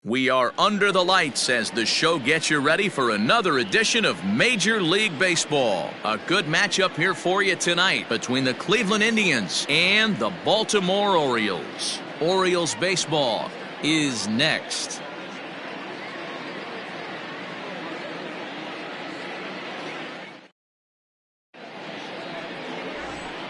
We are under the lights as the show gets you ready for another edition of Major League Baseball. A good matchup here for you tonight between the Cleveland Indians and the Baltimore Orioles. Orioles baseball is next.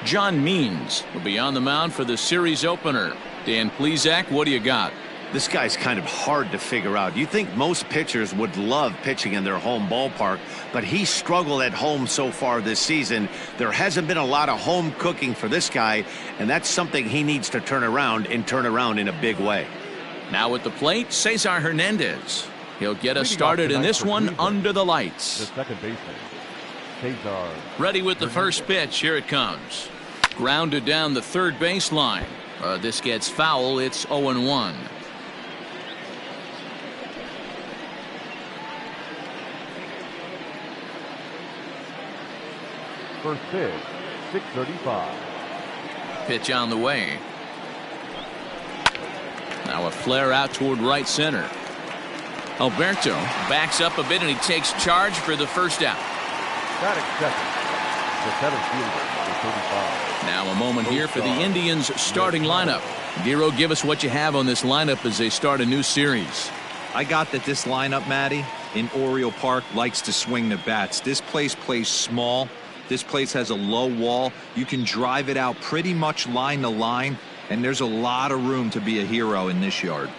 John Means will be on the mound for the series opener. Dan Plesac, what do you got? This guy's kind of hard to figure out. You think most pitchers would love pitching in their home ballpark, but he struggled at home so far this season. There hasn't been a lot of home cooking for this guy, and that's something he needs to turn around in a big way. Now at the plate, Cesar Hernandez. He'll get us started in this one under the lights. The second baseman, Cesar. Ready with the first pitch. Here it comes. Grounded down the third baseline. This gets foul. It's 0-1. First pitch, 6:35. Pitch on the way. Now a flare out toward right center. Alberto backs up a bit and he takes charge for the first out. Batting second, the seventh fielder, 35. Now a moment here for the Indians starting lineup. Giro, give us what you have on this lineup as they start a new series. I got that this lineup, Matty, in Oriole Park likes to swing the bats. This place plays small. This place has a low wall. You can drive it out pretty much line to line, and there's a lot of room to be a hero in this yard.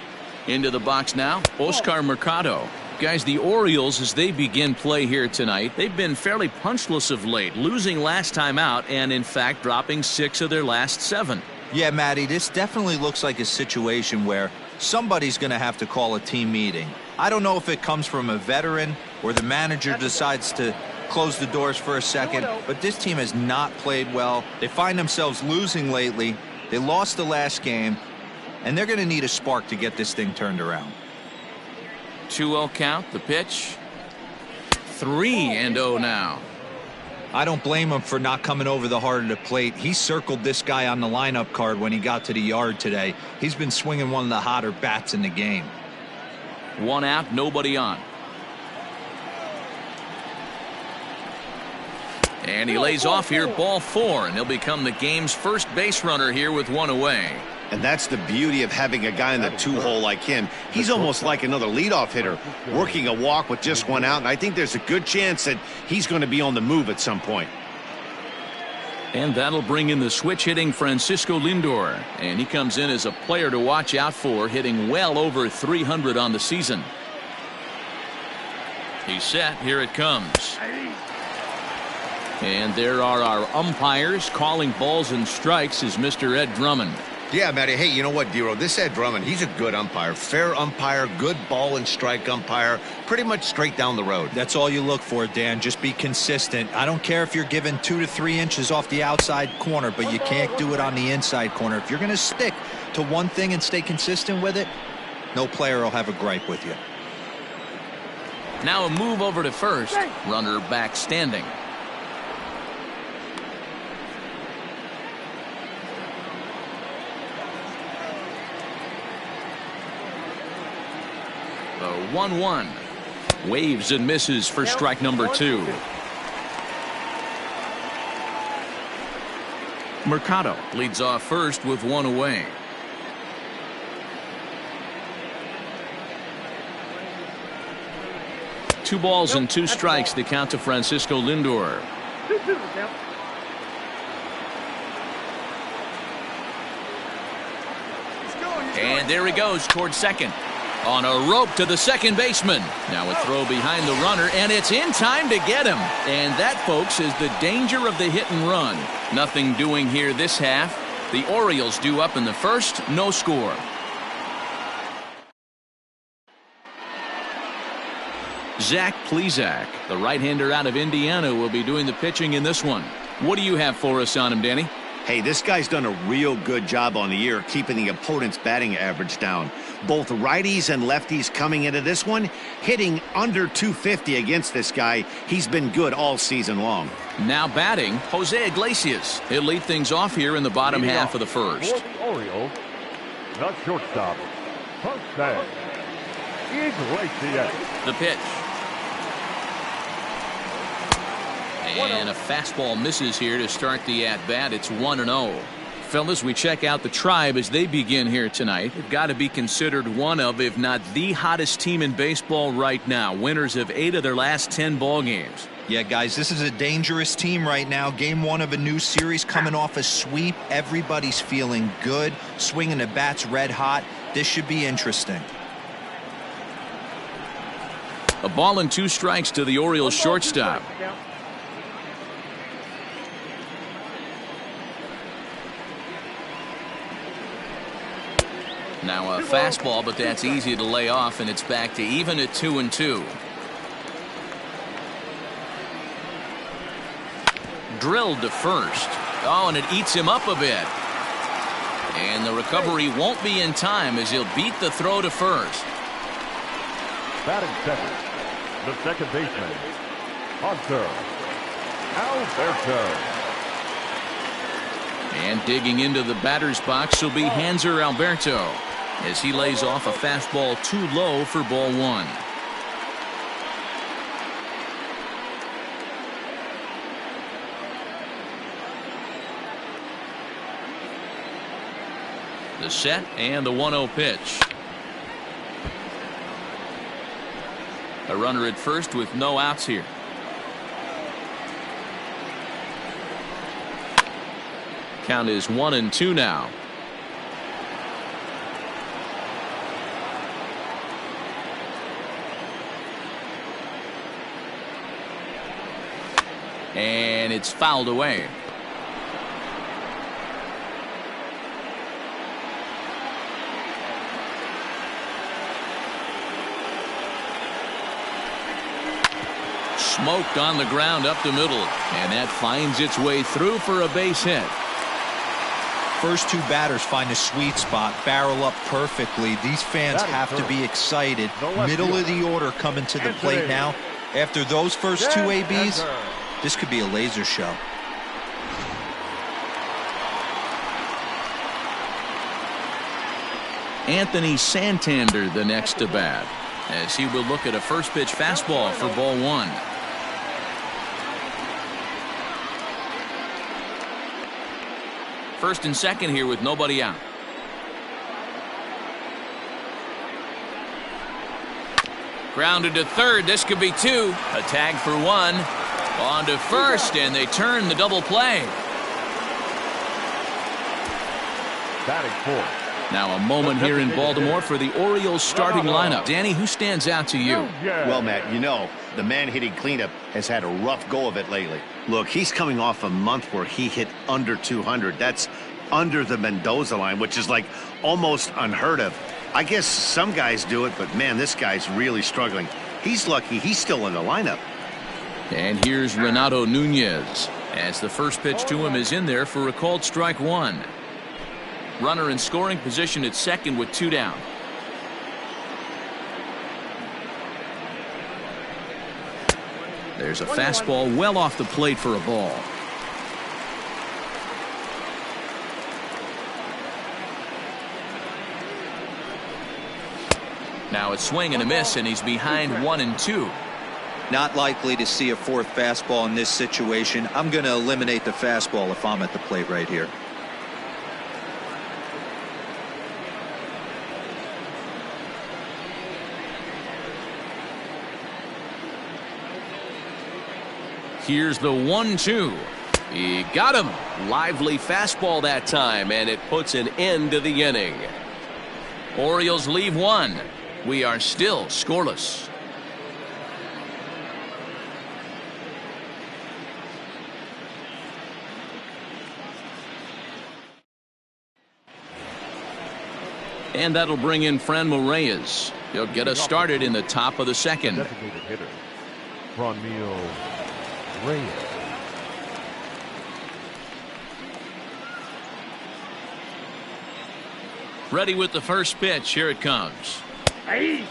Into the box now, Oscar Mercado. Guys, the Orioles, as they begin play here tonight, they've been fairly punchless of late, losing last time out and, in fact, dropping 6 of their last 7. Yeah, Matty, this definitely looks like a situation where somebody's going to have to call a team meeting. I don't know if it comes from a veteran or the manager decides to close the doors for a second, but this team has not played well. They find themselves losing lately. They lost the last game, and they're going to need a spark to get this thing turned around. 2-0 count, the pitch. 3-0 now. I don't blame him for not coming over the heart of the plate. He circled this guy on the lineup card when he got to the yard today. He's been swinging one of the hotter bats in the game. 1 out, nobody on. And he lays off here, ball 4, and he'll become the game's first base runner here with 1 away. And that's the beauty of having a guy in the 2-hole like him. He's almost like another leadoff hitter, working a walk with just 1 out, and I think there's a good chance that he's going to be on the move at some point. And that'll bring in the switch-hitting Francisco Lindor, and he comes in as a player to watch out for, hitting well over 300 on the season. He's set. Here it comes. And there are our umpires calling balls and strikes is Mr. Ed Drummond. Yeah, Matty. Hey, you know what, Dero? This Ed Drummond, he's a good umpire. Fair umpire, good ball and strike umpire. Pretty much straight down the road. That's all you look for, Dan. Just be consistent. I don't care if you're given 2 to 3 inches off the outside corner, but you can't do it on the inside corner. If you're going to stick to one thing and stay consistent with it, no player will have a gripe with you. Now a move over to first. Runner back standing. The 1-1. Waves and misses for strike number 2. Mercado leads off first with 1 away. Two balls and 2 strikes, the count to Francisco Lindor. And there he goes towards second. On a rope to the second baseman. Now a throw behind the runner, and it's in time to get him. And that, folks, is the danger of the hit and run. Nothing doing here this half. The Orioles due up in the first, no score. Zach Plesac, the right-hander out of Indiana, will be doing the pitching in this one. What do you have for us on him, Danny? Hey, this guy's done a real good job on the year keeping the opponent's batting average down. Both righties and lefties coming into this one, hitting under 250 against this guy. He's been good all season long. Now batting, Jose Iglesias. He'll lead things off here in the bottom half of the first. For the Orioles, the shortstop, Jose He's right to the end. The pitch. And a fastball misses here to start the at-bat. It's 1-0. Fellas, we check out the Tribe as they begin here tonight. They've got to be considered one of, if not the hottest team in baseball right now. Winners of 8 of their last 10 ball games. Yeah, guys, this is a dangerous team right now. Game 1 of a new series coming off a sweep. Everybody's feeling good. Swinging the bats red hot. This should be interesting. A ball and 2 strikes to the Orioles shortstop. Now a fastball, but that's easy to lay off, and it's back to even at 2-2. Drilled to first. Oh, and it eats him up a bit. And the recovery won't be in time as he'll beat the throw to first. Batting second, the second baseman, Hunter Alberto. And digging into the batter's box will be Hanser Alberto as he lays off a fastball too low for ball 1. The set and the 1-0 pitch. A runner at first with no outs here. Count is 1-2 now. And it's fouled away. Smoked on the ground up the middle, and that finds its way through for a base hit. First 2 batters find a sweet spot, barrel up perfectly. These fans have to be excited. Middle of the order coming to the plate now. After those first 2 ABs, this could be a laser show. Anthony Santander the next to bat, as he will look at a first pitch fastball for ball 1. First and second here with nobody out. Grounded to third. This could be 2. A tag for 1. On to first, and they turn the double play. Batting fourth. Now a moment here in Baltimore for the Orioles starting lineup. Danny, who stands out to you? Well, Matt, you know, the man-hitting cleanup has had a rough go of it lately. Look, he's coming off a month where he hit under 200. That's under the Mendoza line, which is like almost unheard of. I guess some guys do it, but man, this guy's really struggling. He's lucky he's still in the lineup. And here's Renato Nunez as the first pitch to him is in there for a called strike 1. Runner in scoring position at second with 2 down. There's a fastball well off the plate for a ball. Now a swing and a miss, and he's behind 1-2. Not likely to see a fourth fastball in this situation. I'm going to eliminate the fastball if I'm at the plate right here. Here's the 1-2. He got him. Lively fastball that time, and it puts an end to the inning. Orioles leave 1. We are still scoreless. And that'll bring in Franmil Reyes. He'll get us started in the top of the second. Designated hitter, Franmil Reyes. Ready with the first pitch. Here it comes. Hey.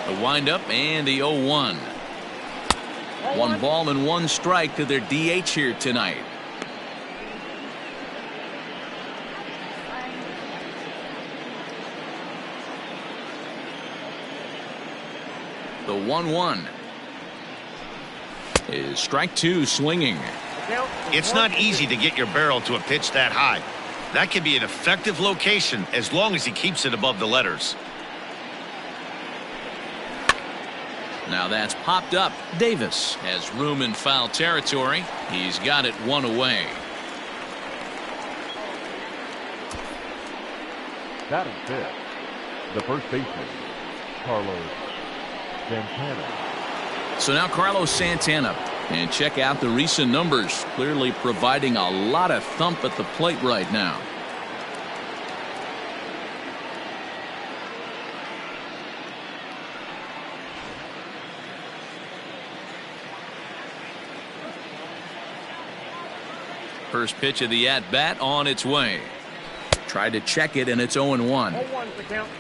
The windup and the 0-1. 1 ball and 1 strike to their DH here tonight. The 1-1 is strike two swinging. It's not easy to get your barrel to a pitch that high. That can be an effective location as long as he keeps it above the letters. Now that's popped up. Davis has room in foul territory. He's got it one away. Batting fifth, the first baseman, Carlos Santana. So now Carlos Santana. And check out the recent numbers. Clearly providing a lot of thump at the plate right now. First pitch of the at-bat on its way. Tried to check it, and it's 0-1. 0-1's the count.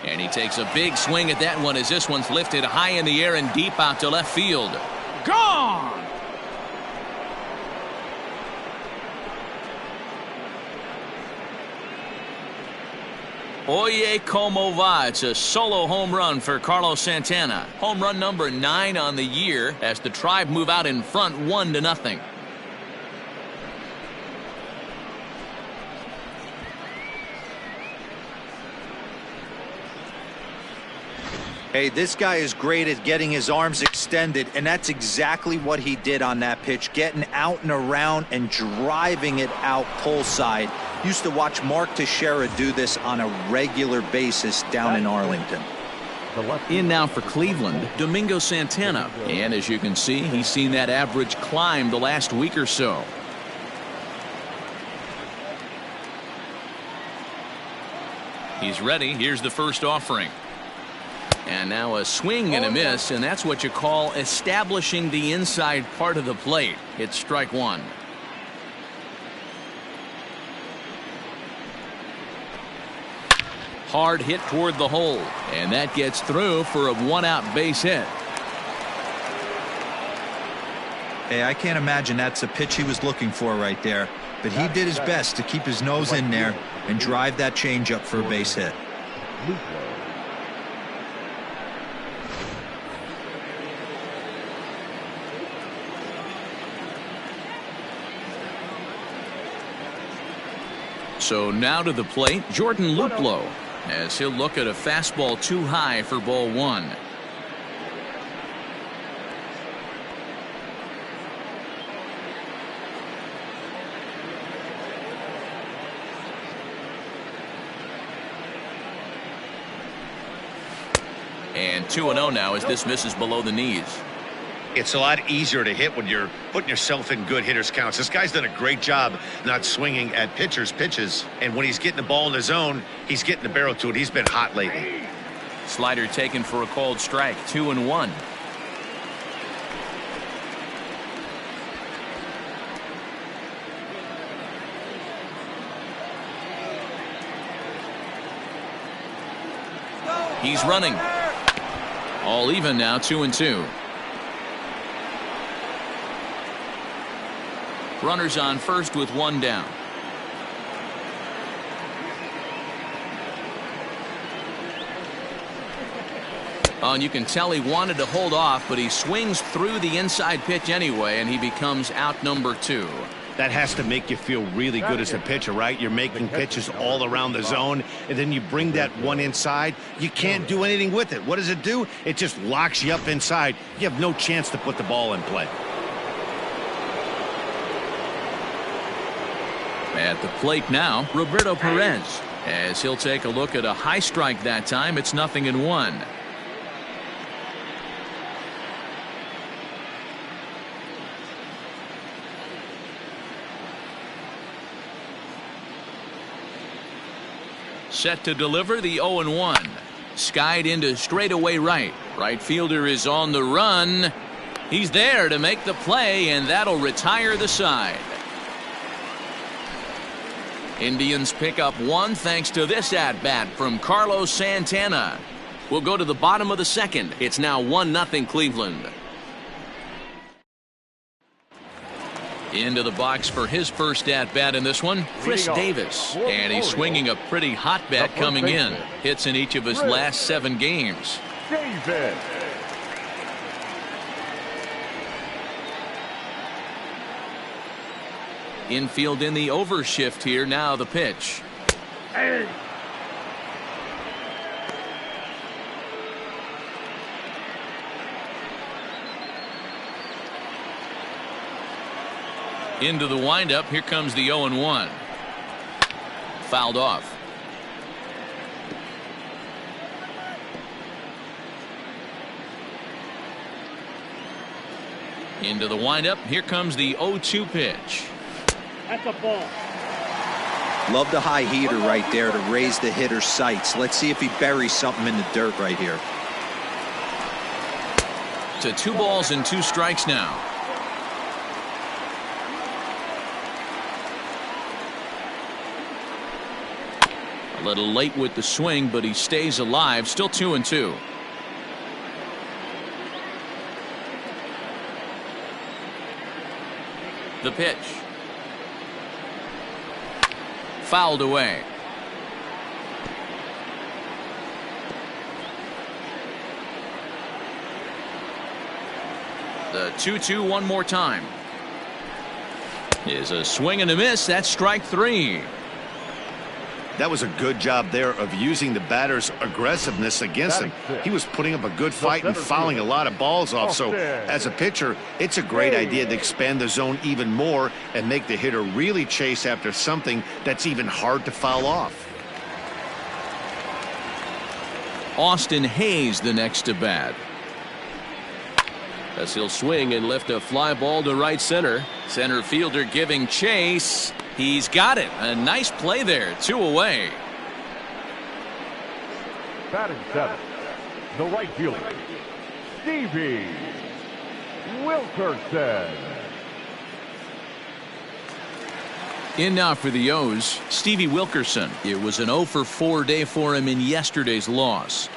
And he takes a big swing at that one as this one's lifted high in the air and deep out to left field. Gone! Oye como va. It's a solo home run for Carlos Santana. Home run number 9 on the year as the Tribe move out in front 1-0. Hey, this guy is great at getting his arms extended, and that's exactly what he did on that pitch, getting out and around and driving it out pull side. Used to watch Mark Teixeira do this on a regular basis down in Arlington. In now for Cleveland, Domingo Santana. And as you can see, he's seen that average climb the last week or so. He's ready. Here's the first offering. And now a swing and a miss, and that's what you call establishing the inside part of the plate. It's strike one. Hard hit toward the hole, and that gets through for a one-out base hit. Hey, I can't imagine that's a pitch he was looking for right there, but he did his best to keep his nose in there and drive that changeup for a base hit. So now to the plate, Jordan Luplow, as he'll look at a fastball too high for ball one. And 2-0 now as this misses below the knees. It's a lot easier to hit when you're putting yourself in good hitters counts. This guy's done a great job not swinging at pitchers' pitches. And when he's getting the ball in the zone, he's getting the barrel to it. He's been hot lately. Slider taken for a called strike. 2-1. He's running. All even now, 2-2. Runners on first with one down. And you can tell he wanted to hold off, but he swings through the inside pitch anyway, and he becomes out number 2. That has to make you feel really good as a pitcher, right? You're making pitches all around the zone, and then you bring that one inside. You can't do anything with it. What does it do? It just locks you up inside. You have no chance to put the ball in play. At the plate now, Roberto Perez, as he'll take a look at a high strike that time. It's 0-1. Set to deliver the 0-1. Skied into straightaway right. Right fielder is on the run. He's there to make the play, and that'll retire the side. Indians pick up one thanks to this at-bat from Carlos Santana. We'll go to the bottom of the second. It's now 1-0 Cleveland. Into the box for his first at-bat in this one, Chris Davis. And he's swinging a pretty hot bat coming in. Hits in each of his last 7 games. Davis. Infield in the overshift here. Now the pitch. Into the windup. Here comes the 0-1. Fouled off. Into the windup. Here comes the 0-2 pitch. That's a ball. Love the high heater right there to raise the hitter's sights. Let's see if he buries something in the dirt right here. To 2 balls and 2 strikes now. A little late with the swing, but he stays alive. Still 2-2. The pitch. Fouled away. The 2-2 one more time. Is a swing and a miss. That's strike 3. That was a good job there of using the batter's aggressiveness against him. He was putting up a good fight and fouling a lot of balls off. So as a pitcher, it's a great idea to expand the zone even more and make the hitter really chase after something that's even hard to foul off. Austin Hayes the next to bat. As he'll swing and lift a fly ball to right center. Center fielder giving chase. He's got it. A nice play there. 2 away. Batting 7. The right fielder, Stevie Wilkerson. In now for the O's, Stevie Wilkerson. It was an 0-for-4 day for him in yesterday's loss.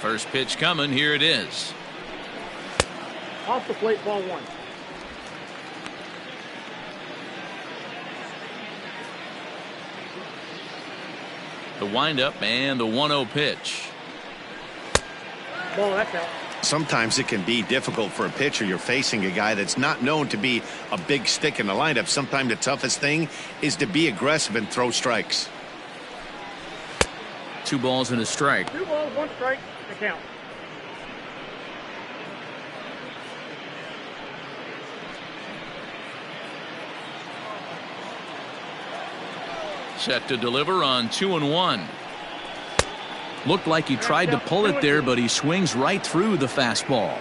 First pitch coming. Here it is. Off the plate, ball 1. The windup and the 1-0 pitch. Ball, that's out. Sometimes it can be difficult for a pitcher. You're facing a guy that's not known to be a big stick in the lineup. Sometimes the toughest thing is to be aggressive and throw strikes. 2 balls and a strike. 2 balls, 1 strike, the count. Set to deliver on 2-1. Looked like he tried to pull it there, but he swings right through the fastball.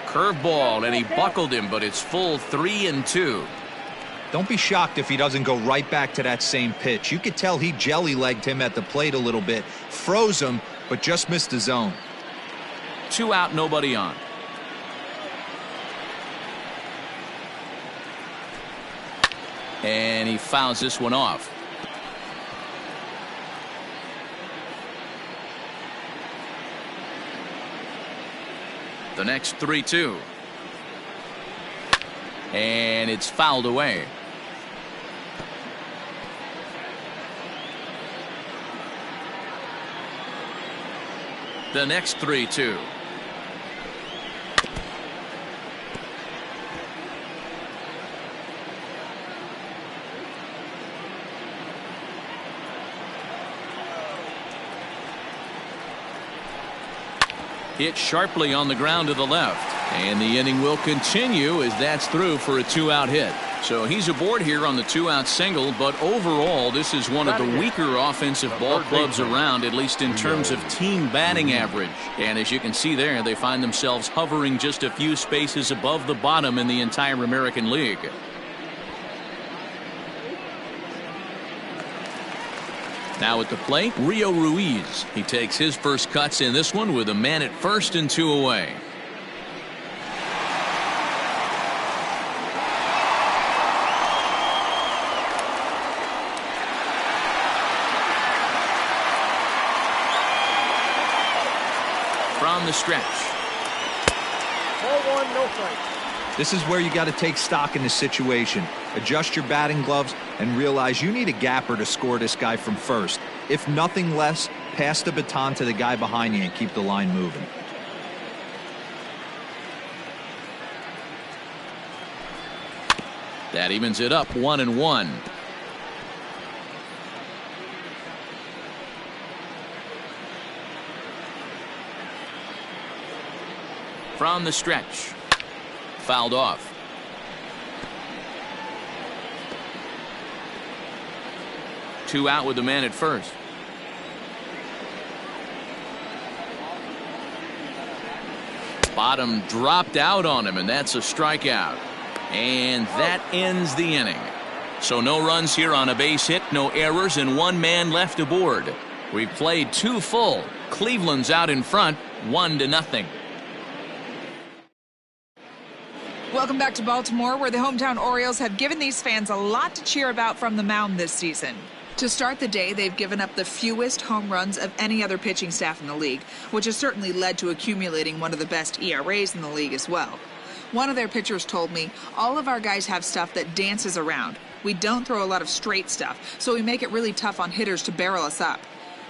Curveball, and he buckled him, but it's full 3-2. Don't be shocked if he doesn't go right back to that same pitch. You could tell he jelly-legged him at the plate a little bit, froze him, but just missed the zone. 2 out, nobody on. And he fouls this one off. The next 3-2. And it's fouled away. The next 3-2. Hit sharply on the ground to the left. And the inning will continue as that's through for a 2-out hit. So he's aboard here on the 2-out single, but overall this is one of the weaker offensive ball clubs around, at least in terms of team batting average. And as you can see there, they find themselves hovering just a few spaces above the bottom in the entire American League. Now at the plate, Rio Ruiz. He takes his first cuts in this one with a man at first and 2 away. From the stretch. Ball one, no strike. This is where you got to take stock in the situation. Adjust your batting gloves and realize you need a gapper to score this guy from first. If nothing less, pass the baton to the guy behind you and keep the line moving. That evens it up 1-1. From the stretch. Fouled off. Two out with the man at first. Bottom dropped out on him, and that's a strikeout. And that ends the inning. So no runs here on a base hit, no errors, and one man left aboard. We've played two full. Cleveland's out in front, 1-0. Welcome back to Baltimore, where the hometown Orioles have given these fans a lot to cheer about from the mound this season. To start the day, they've given up the fewest home runs of any other pitching staff in the league, which has certainly led to accumulating one of the best ERAs in the league as well. One of their pitchers told me, all of our guys have stuff that dances around. We don't throw a lot of straight stuff, so we make it really tough on hitters to barrel us up.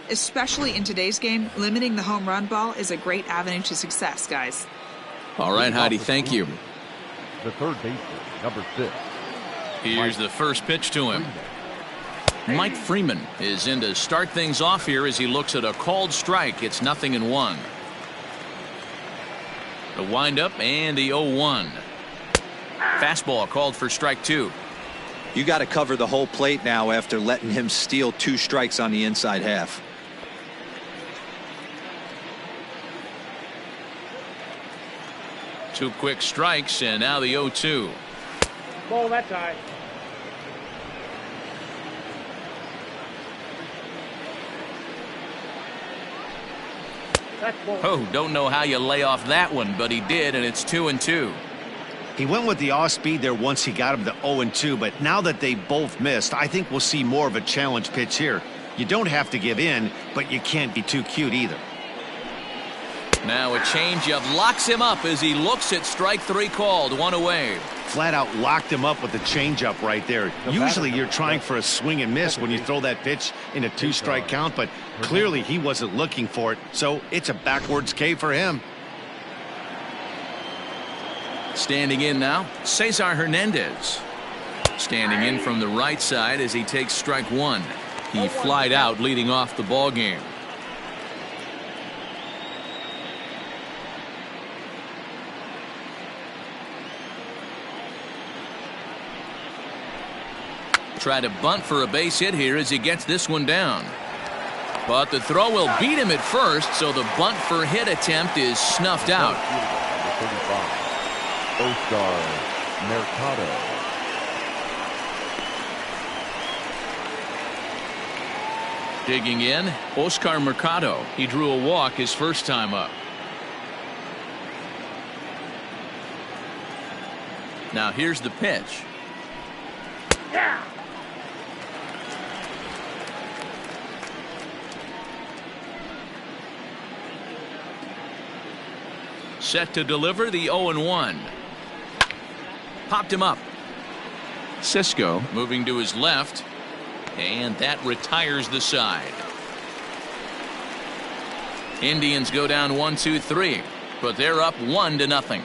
Especially in today's game, limiting the home run ball is a great avenue to success, guys. All right, Heidi, thank you. The third baseman, number 6. Here's the first pitch to him. Mike Freeman is in to start things off here as he looks at a called strike. It's 0-1. The windup and the 0-1. Fastball called for strike 2. You got to cover the whole plate now after letting him steal 2 strikes on the inside half. Two quick strikes, and now the 0-2. Ball that time. That's ball. Oh, don't know how you lay off that one, but he did, and it's 2-2. He went with the off speed there once he got him to 0-2, but now that they both missed, I think we'll see more of a challenge pitch here. You don't have to give in, but you can't be too cute either. Now a changeup locks him up as he looks at strike 3 called. One away. Flat out locked him up with the changeup right there. Usually you're trying for a swing and miss when you throw that pitch in a 2-strike count, but clearly he wasn't looking for it, so it's a backwards K for him. Standing in now, Cesar Hernandez. Standing in from the right side as he takes strike 1. He flied out leading off the ball game. Try to bunt for a base hit here as he gets this one down. But the throw will beat him at first, so the bunt for hit attempt is snuffed out. Oscar Mercado. Digging in, Oscar Mercado. He drew a walk his first time up. Now here's the pitch. Yeah. Set to deliver the 0-1. Popped him up. Cisco moving to his left, and that retires the side. Indians go down 1-2-3, but they're up 1-0.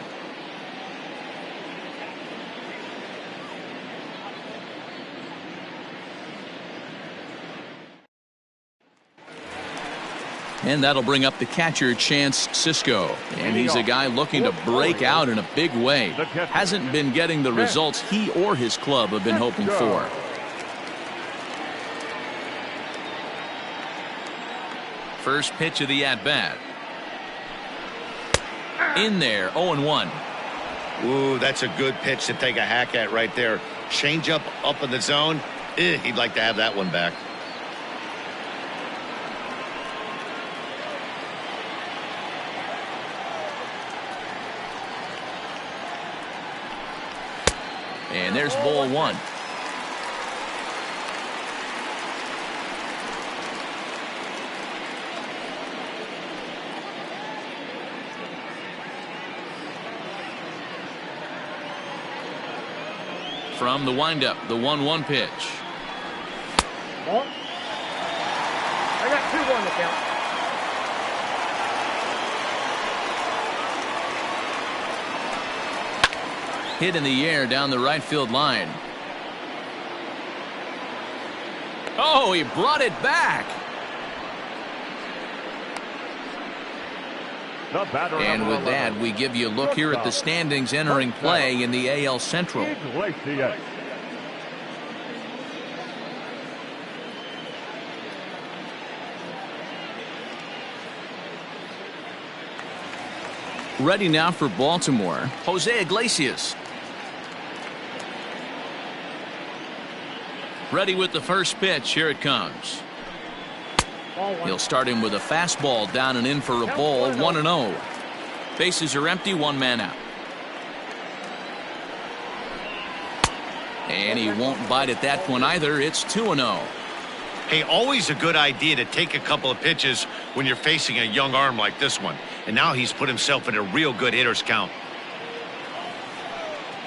And that'll bring up the catcher, Chance Cisco. And he's a guy looking to break out in a big way. Hasn't been getting the results he or his club have been hoping for. First pitch of the at-bat. In there, 0-1. Ooh, that's a good pitch to take a hack at right there. Changeup up in the zone. He'd like to have that one back. And there's ball 1. From the windup, the 1-1 pitch. Ball. I got 2-1 to count. Hit in the air down the right field line. Oh, he brought it back. And with that, we give you a look here at the standings entering play in the AL Central. Ready now for Baltimore, Jose Iglesias. Ready with the first pitch. Here it comes. He'll start him with a fastball down and in for a ball. 1-0. Bases are empty. 1 man out. And he won't bite at that one either. It's 2-0. Hey, always a good idea to take a couple of pitches when you're facing a young arm like this one. And now he's put himself in a real good hitter's count.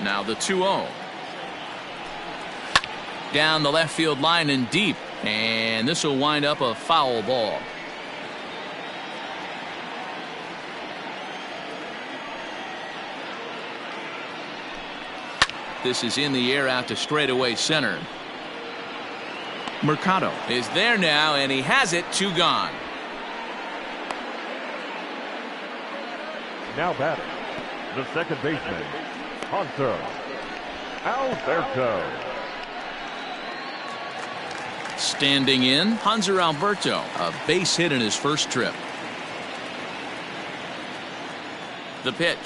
Now the 2-0. Down the left field line and deep. And this will wind up a foul ball. This is in the air out to straightaway center. Mercado is there now, and he has it. 2 gone. Now batting, the second baseman, Hunter Alberto. Standing in, Hanser Alberto, a base hit in his first trip. The pitch.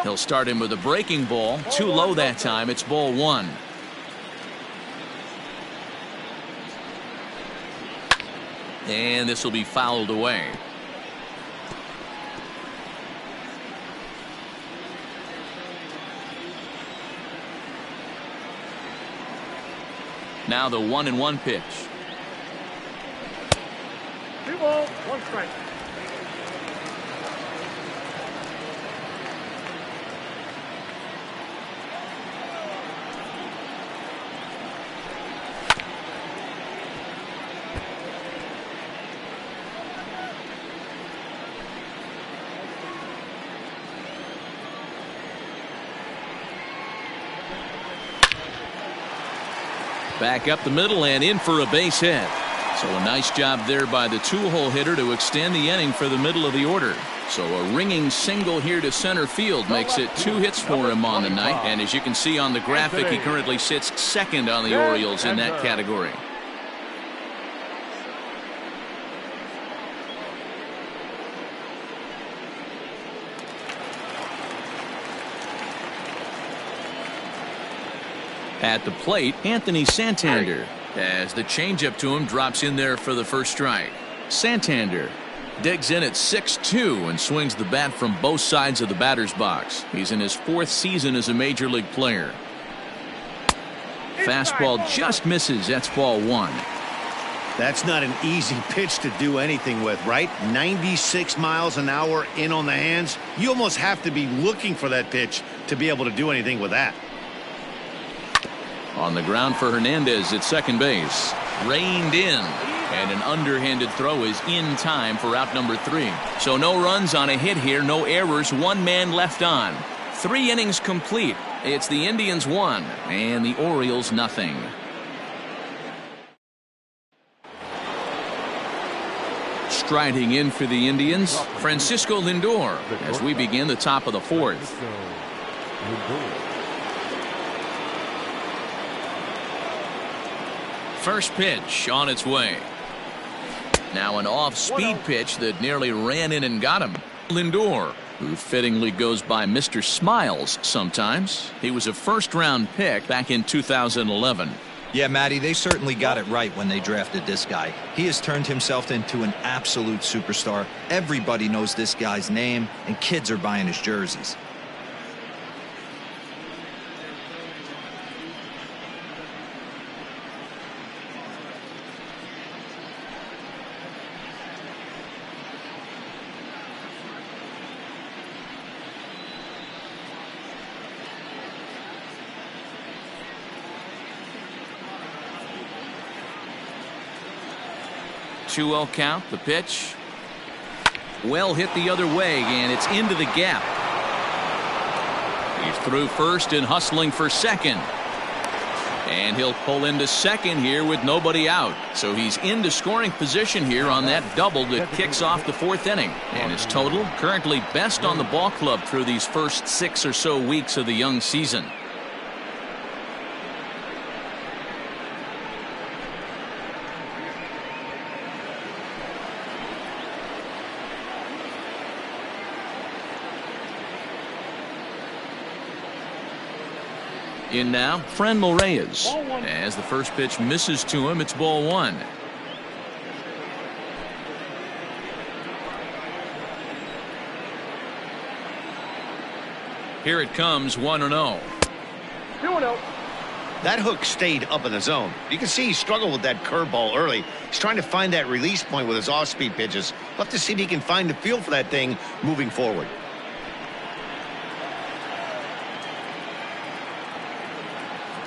He'll start him with a breaking ball. Too low that time. It's ball 1. And this will be fouled away. Now the 1-1 pitch. 2 balls, 1 strike. Back up the middle and in for a base hit. So a nice job there by the 2-hole hitter to extend the inning for the middle of the order. So a ringing single here to center field makes it 2 hits for him on the night. And as you can see on the graphic, he currently sits second on the Orioles in that category. At the plate, Anthony Santander, as the changeup to him drops in there for the first strike. Santander digs in at 6-2 and swings the bat from both sides of the batter's box. He's in his 4th season as a major league player. Fastball just misses. That's ball 1. That's not an easy pitch to do anything with, right? 96 miles an hour in on the hands. You almost have to be looking for that pitch to be able to do anything with that. On the ground for Hernandez at second base. Reined in. And an underhanded throw is in time for out number 3. So no runs on a hit here. No errors. 1 man left on. 3 innings complete. It's the Indians 1 and the Orioles nothing. Striding in for the Indians, Francisco Lindor, as we begin the top of the 4th. First pitch on its way. Now an off-speed pitch that nearly ran in and got him. Lindor, who fittingly goes by Mr. Smiles sometimes. He was a first-round pick back in 2011. Yeah, Matty, they certainly got it right when they drafted this guy. He has turned himself into an absolute superstar. Everybody knows this guy's name, and kids are buying his jerseys. 2-0 count. The pitch. Well hit the other way, and it's into the gap. He's through first and hustling for second. And he'll pull into second here with nobody out. So he's into scoring position here on that double that kicks off the 4th inning. And his total currently best on the ball club through these first 6 or so weeks of the young season. In now, Franmil Reyes. As the first pitch misses to him, it's ball 1. Here it comes, 1-0. 2-0. That hook stayed up in the zone. You can see he struggled with that curveball early. He's trying to find that release point with his off-speed pitches. We'll have to see if he can find the feel for that thing moving forward.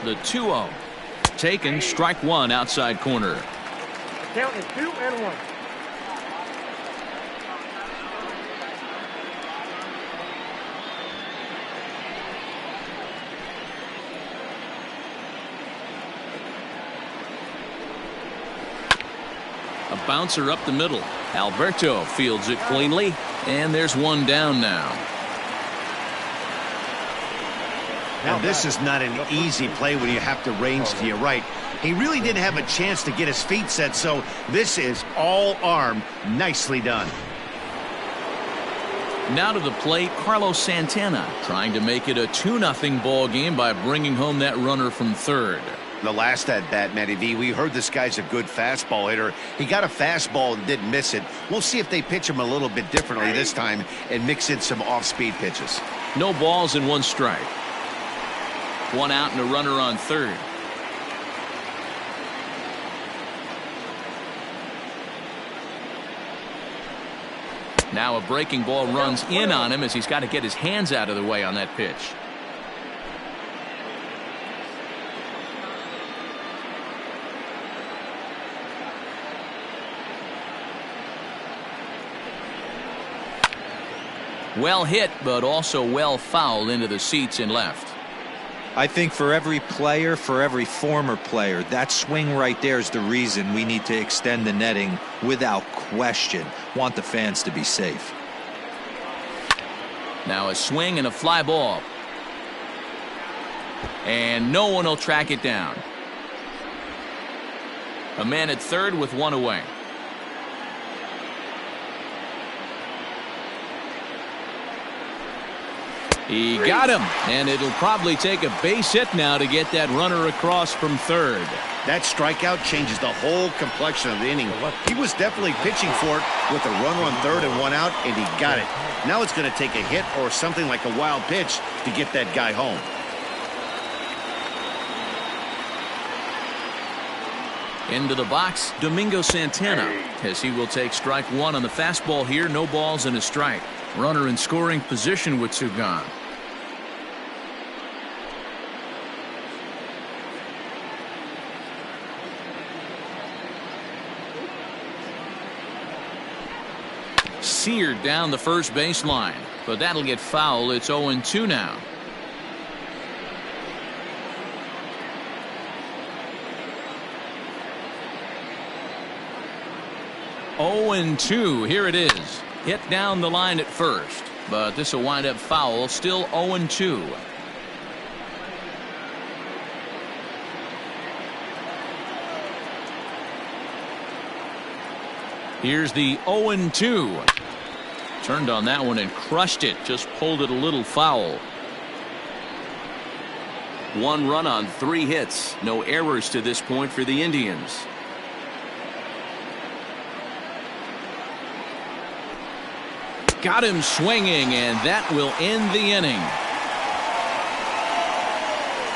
The 2-0. Taken, strike 1 outside corner. Count is 2-1. A bouncer up the middle. Alberto fields it cleanly, and there's one down now. And this is not an easy play when you have to range to your right. He really didn't have a chance to get his feet set, so this is all arm. Nicely done. Now to the plate, Carlos Santana trying to make it a 2-0 ball game by bringing home that runner from third. The last at bat, Matty V, we heard this guy's a good fastball hitter. He got a fastball and didn't miss it. We'll see if they pitch him a little bit differently this time and mix in some off-speed pitches. No balls and 1 strike. 1 out and a runner on third. Now a breaking ball runs in on him as he's got to get his hands out of the way on that pitch. Well hit, but also well fouled into the seats in left. I think for every player, for every former player, that swing right there is the reason we need to extend the netting without question. Want the fans to be safe. Now a swing and a fly ball. And no one will track it down. A man at third with 1 away. He got him, and it'll probably take a base hit now to get that runner across from third. That strikeout changes the whole complexion of the inning. He was definitely pitching for it with a runner on third and 1 out, and he got it. Now it's going to take a hit or something like a wild pitch to get that guy home. Into the box, Domingo Santana, as he will take strike 1 on the fastball here. No balls and a strike. Runner in scoring position with 2 gone. Seared down the first baseline, but that'll get foul. It's 0-2 now. Oh, and 2. Here it is. Hit down the line at first, but this will wind up foul. Still 0-2. Here's the 0-2. Turned on that one and crushed it. Just pulled it a little foul. 1 run on 3 hits. No errors to this point for the Indians. Got him swinging, and that will end the inning.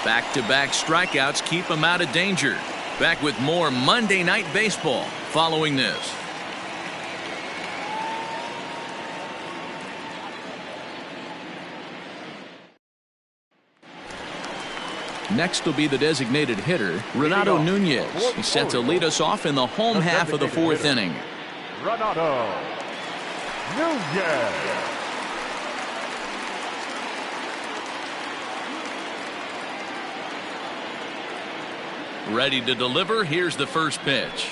Back-to-back strikeouts keep him out of danger. Back with more Monday Night Baseball following this. Next will be the designated hitter, Renato Nunez. He's set to lead us off in the home half of the fourth inning. Renato Nunez. Ready to deliver. Here's the first pitch.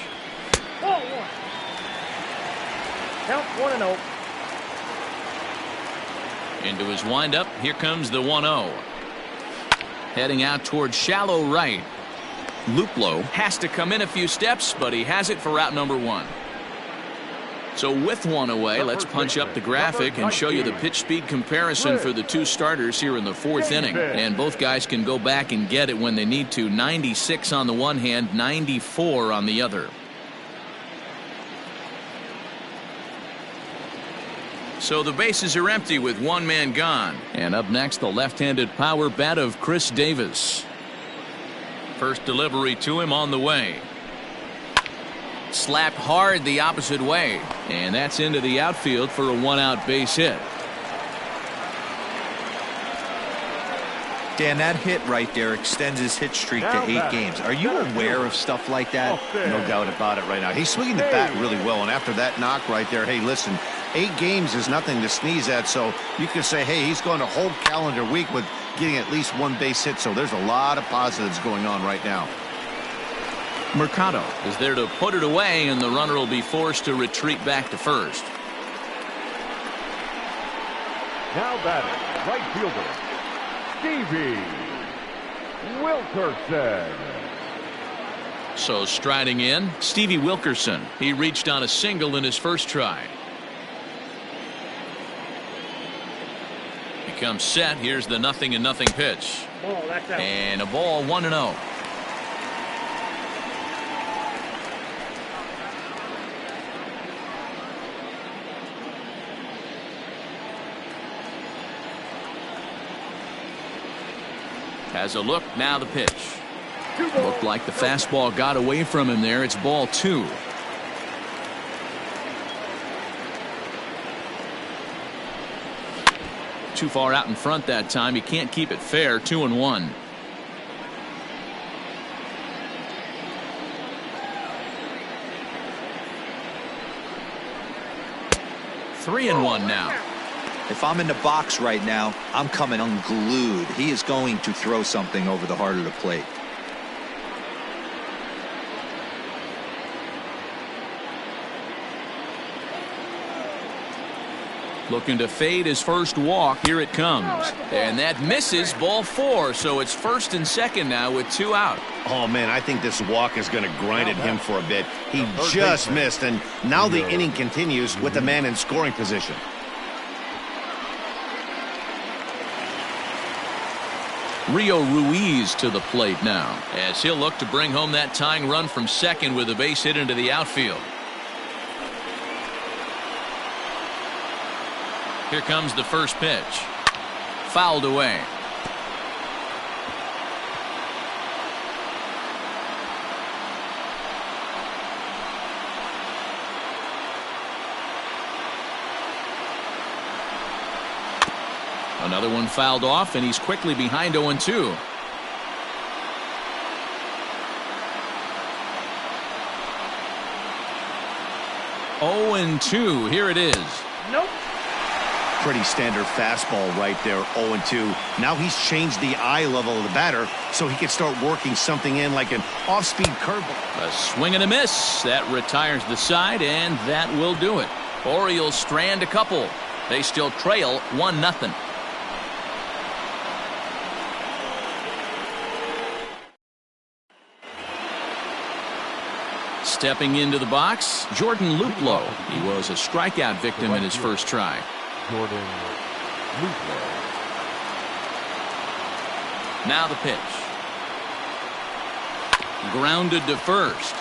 Ball one. Count 1-0. Into his windup. Here comes the 1-0. Heading out towards shallow right. Luplow has to come in a few steps, but he has it for route number one. So with one away, let's punch up the graphic and show you the pitch speed comparison for the two starters here in the fourth inning. And both guys can go back and get it when they need to. 96 on the one hand, 94 on the other. So the bases are empty with one man gone. And up next, the left-handed power bat of Chris Davis. First delivery to him on the way. Slapped hard the opposite way. And that's into the outfield for a one-out base hit. Dan, that hit right there extends his hit streak to 8 games. Are you aware of stuff like that? No doubt about it right now. He's swinging the bat really well, and after that knock right there, hey, listen, 8 games is nothing to sneeze at, so you could say, hey, he's going a whole calendar week with getting at least one base hit, so there's a lot of positives going on right now. Mercado is there to put it away, and the runner will be forced to retreat back to first. Now batting, right fielder, Stevie Wilkerson. So striding in, Stevie Wilkerson. He reached on a single in his first try. He comes set. Here's the 0-0 pitch. Ball, that's out. And a ball, 1-0. Has a look, now the pitch. Looked like the fastball got away from him there. It's ball 2. Too far out in front that time. He can't keep it fair. 2-1. Three and one now. If I'm in the box right now, I'm coming unglued. He is going to throw something over the heart of the plate. Looking to fade his first walk. Here it comes. And that misses, ball 4. So it's first and second now with 2 out. Oh, man, I think this walk is going to grind at him for a bit. He just missed, and now the inning continues with the man in scoring position. Rio Ruiz to the plate now, as he'll look to bring home that tying run from second with a base hit into the outfield. Here comes the first pitch. Fouled away. Another one fouled off, and he's quickly behind 0-2. Oh, and 2. Here it is. Nope. Pretty standard fastball right there, 0-2. Now he's changed the eye level of the batter so he can start working something in like an off-speed curveball. A swing and a miss. That retires the side, and that will do it. Orioles strand a couple. They still trail 1-0. Stepping into the box, Jordan Luplow. He was a strikeout victim in his first try. Jordan Luplow. Now the pitch. Grounded to first.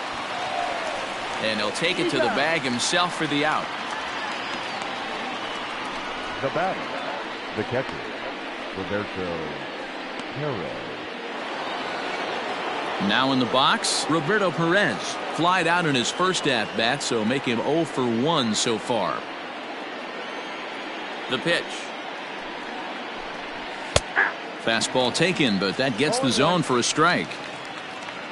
And he'll take it to the bag himself for the out. The batter, the catcher, Roberto Perez. Now in the box, Roberto Perez. Flied out in his first at-bat, so make him 0 for 1 so far. The pitch. Fastball taken, but that gets the zone for a strike.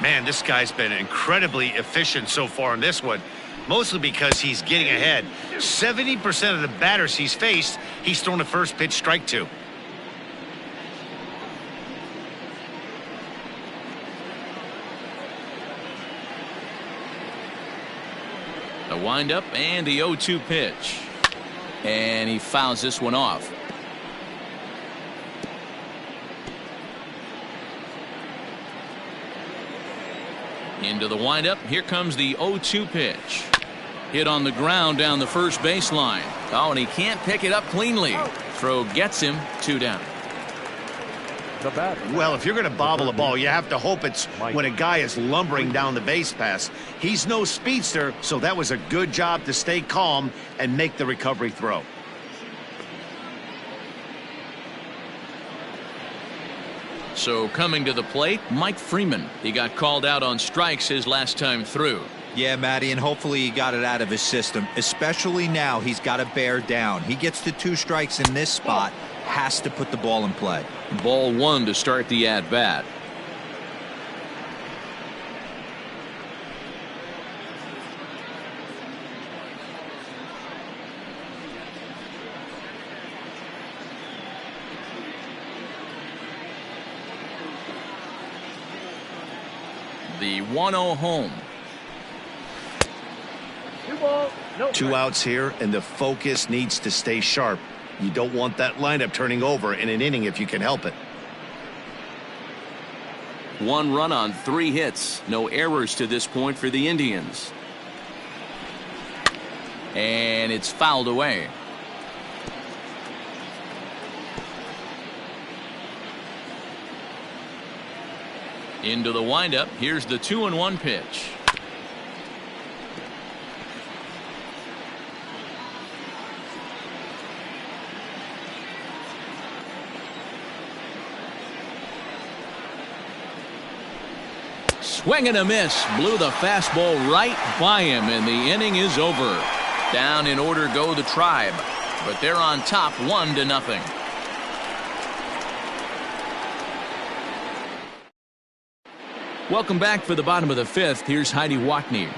Man, this guy's been incredibly efficient so far in this one, mostly because he's getting ahead. 70% of the batters he's faced, he's thrown a first pitch strike to. The windup and the 0-2 pitch. And he fouls this one off. Into the windup. Here comes the 0-2 pitch. Hit on the ground down the first baseline. Oh, and he can't pick it up cleanly. Throw gets him 2 down. The batter. Well, if you're going to bobble a ball, you have to hope it's when a guy is lumbering down the base pass. He's no speedster, so that was a good job to stay calm and make the recovery throw. So coming to the plate, Mike Freeman. He got called out on strikes his last time through. Yeah, Matty, and hopefully he got it out of his system. Especially now, he's got to bear down. He gets the 2 strikes in this spot, has to put the ball in play. Ball 1 to start the at-bat. The 1-0 home. 2 balls, no 2 strikes. outs here, and the focus needs to stay sharp. You don't want that lineup turning over in an inning if you can help it. 1 run on 3 hits. No errors to this point for the Indians. And it's fouled away. Into the windup. Here's the 2-1 pitch. Swing and a miss. Blew the fastball right by him, and the inning is over. Down in order go the Tribe, but they're on top 1-0. Welcome back for the bottom of the 5th. Here's Heidi Watney.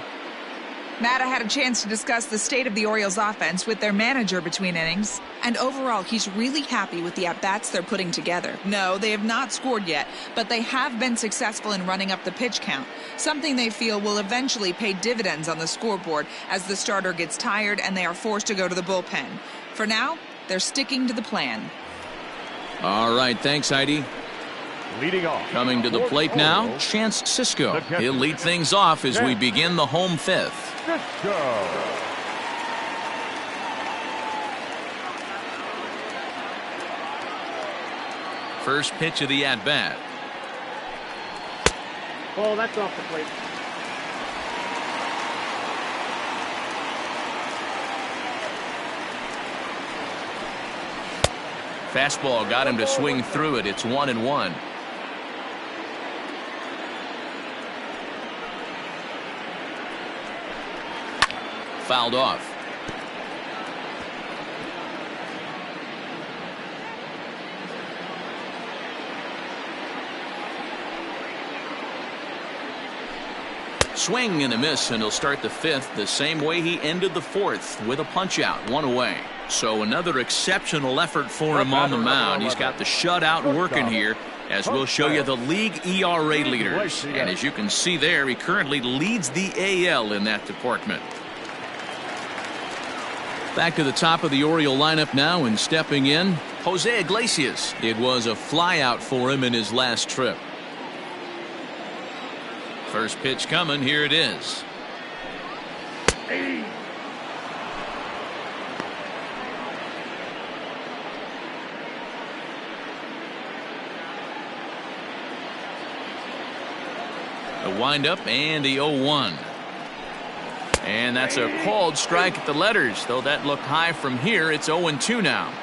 Matt, I had a chance to discuss the state of the Orioles offense with their manager between innings. And overall, he's really happy with the at-bats they're putting together. No, they have not scored yet, but they have been successful in running up the pitch count, something they feel will eventually pay dividends on the scoreboard as the starter gets tired and they are forced to go to the bullpen. For now, they're sticking to the plan. All right, thanks, Heidi. Leading off. Coming to the plate now, Chance Sisco. He'll lead things off as we begin the home 5th. Cisco. First pitch of the at-bat. Ball, that's off the plate. Fastball got him to swing through it. It's 1-1. Fouled off. Swing and a miss, and he'll start the 5th the same way he ended the 4th with a punch out, 1 away. So another exceptional effort for him on the mound. He's got the shutout working here, as we'll show you the league ERA leaders. And as you can see there, he currently leads the AL in that department. Back to the top of the Oriole lineup now, and stepping in, Jose Iglesias. It was a flyout for him in his last trip. First pitch coming. Here it is. A windup and the 0-1. And that's a called strike at the letters, though that looked high from here. It's 0-2 now.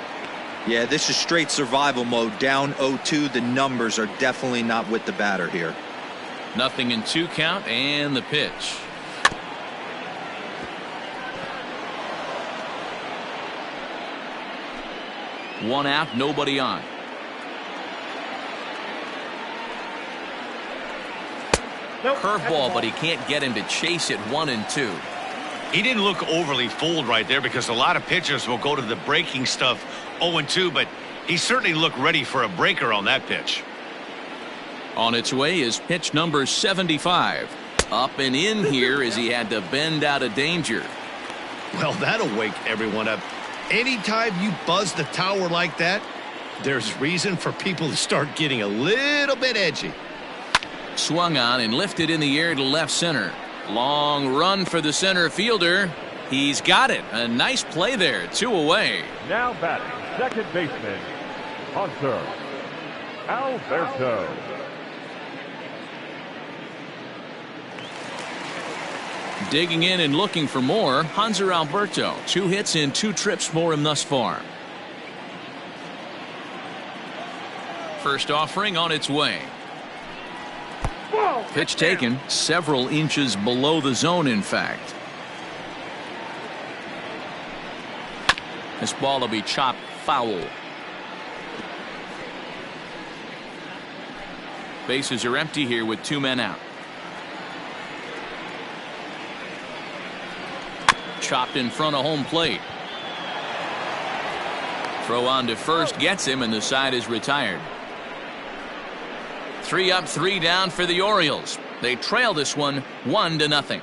Yeah, this is straight survival mode. Down 0-2. The numbers are definitely not with the batter here. Nothing in 2 count, and the pitch. One out, nobody on. Nope. Curveball, but he can't get him to chase it 1-2. He didn't look overly fooled right there because a lot of pitchers will go to the breaking stuff 0-2, but he certainly looked ready for a breaker on that pitch. On its way is pitch number 75. Up and in here as he had to bend out of danger. Well, that'll wake everyone up. Anytime you buzz the tower like that, there's reason for people to start getting a little bit edgy. Swung on and lifted in the air to left center. Long run for the center fielder. He's got it. A nice play there. 2 away. Now batting, second baseman, Hunter Alberto. Digging in and looking for more, Hanser Alberto. 2 hits and 2 trips for him thus far. First offering on its way. Pitch taken several inches below the zone, in fact. This ball will be chopped foul. Bases are empty here with 2 men out. Chopped in front of home plate. Throw on to first gets him, and the side is retired. 3 up, 3 down for the Orioles. They trail this one 1-0.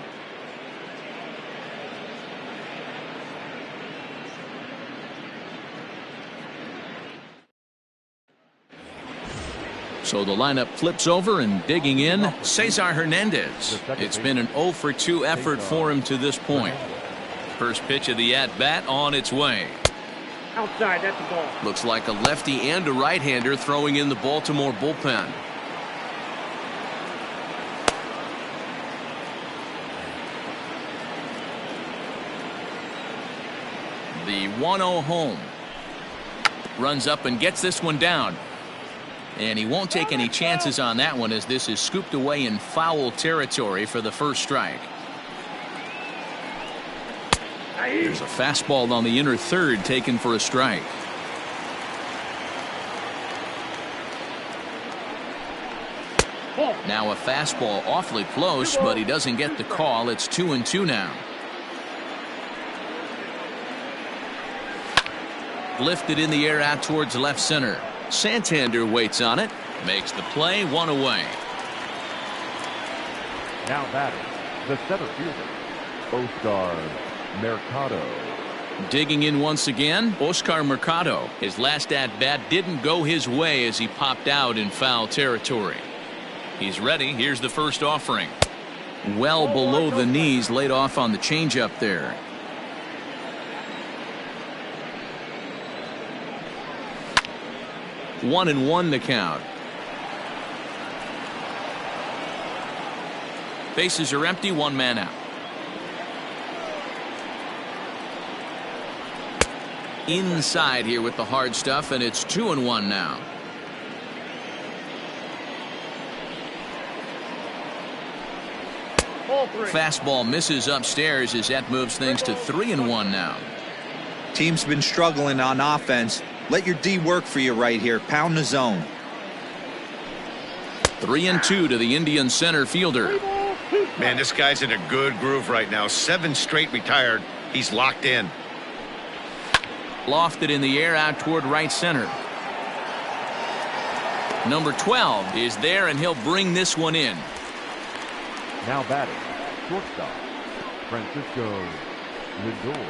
So the lineup flips over, and digging in, Cesar Hernandez. It's been an 0-for-2 effort for him to this point. First pitch of the at-bat on its way. Outside, that's the ball. Looks like a lefty and a right-hander throwing in the Baltimore bullpen. The 1-0 home. Runs up and gets this one down. And he won't take any chances on that one, as this is scooped away in foul territory for the first strike. There's a fastball on the inner third taken for a strike. Now a fastball awfully close, but he doesn't get the call. It's 2-2 now. Lifted in the air out towards left center. Santander waits on it. Makes the play. 1 away. Now batting, the center fielder, Oscar Mercado. Digging in once again, Oscar Mercado. His last at-bat didn't go his way as he popped out in foul territory. He's ready. Here's the first offering. Well below the knees, laid off on the changeup there. One and one the count. Bases are empty, 1 man out. Inside here with the hard stuff, and it's 2-1 now. Fastball misses upstairs as that moves things to 3-1 now. Team's been struggling on offense. Let your D work for you right here. Pound the zone. 3-2 to the Indian center fielder. Man, this guy's in a good groove right now. 7 straight retired. He's locked in. Lofted in the air out toward right center. Number 12 is there, and he'll bring this one in. Now batting, shortstop, Francisco Lindor.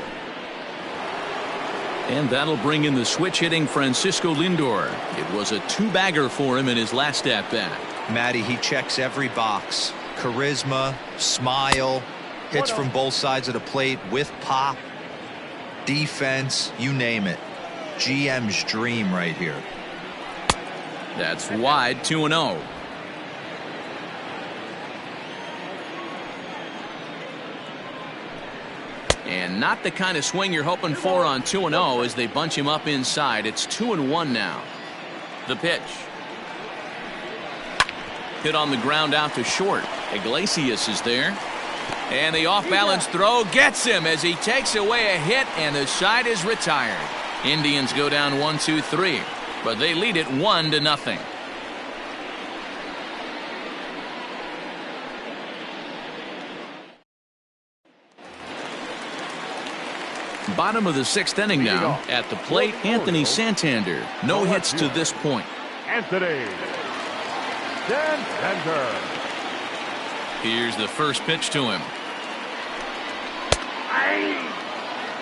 And that'll bring in the switch-hitting Francisco Lindor. It was a 2-bagger for him in his last at-bat. Matty, he checks every box. Charisma, smile, hits from both sides of the plate with pop, defense, you name it. GM's dream right here. That's wide, 2-0. And not the kind of swing you're hoping for on 2-0 as they bunch him up inside. It's 2-1 now. The pitch. Hit on the ground out to short. Iglesias is there. And the off-balance throw gets him as he takes away a hit, and the side is retired. Indians go down 1-2-3, but they lead it 1-0. Bottom of the 6th inning now. At the plate, Anthony Santander. No hits to this point. Anthony Santander. Here's the first pitch to him.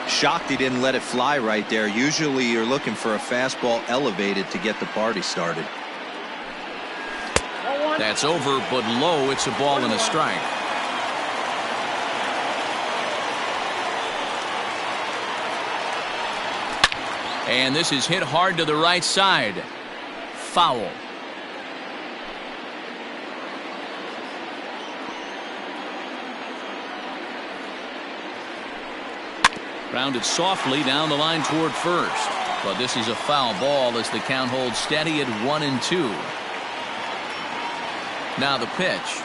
Shocked he didn't let it fly right there. Usually you're looking for a fastball elevated to get the party started. That's over, but low. It's a ball and a strike. And this is hit hard to the right side. Foul. Grounded softly down the line toward first. But this is a foul ball as the count holds steady at 1-2. Now the pitch.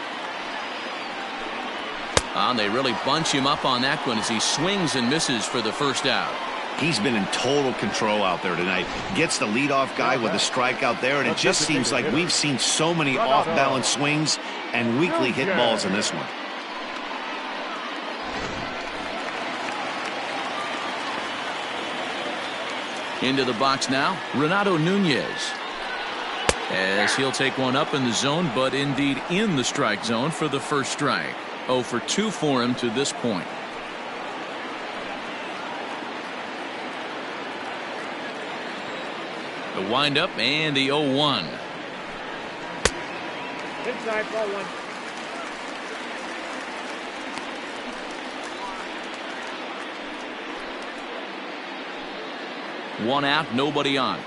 They really bunch him up on that one as he swings and misses for the first out. He's been in total control out there tonight. Gets the leadoff guy with a strikeout there, and it just seems like we've seen so many off-balance swings and weakly hit balls in this one. Into the box now, Renato Nunez. As he'll take one up in the zone, but indeed in the strike zone for the first strike. 0 for 2 for him to this point. The windup and the 0-1. Inside, ball 1. One out, nobody on.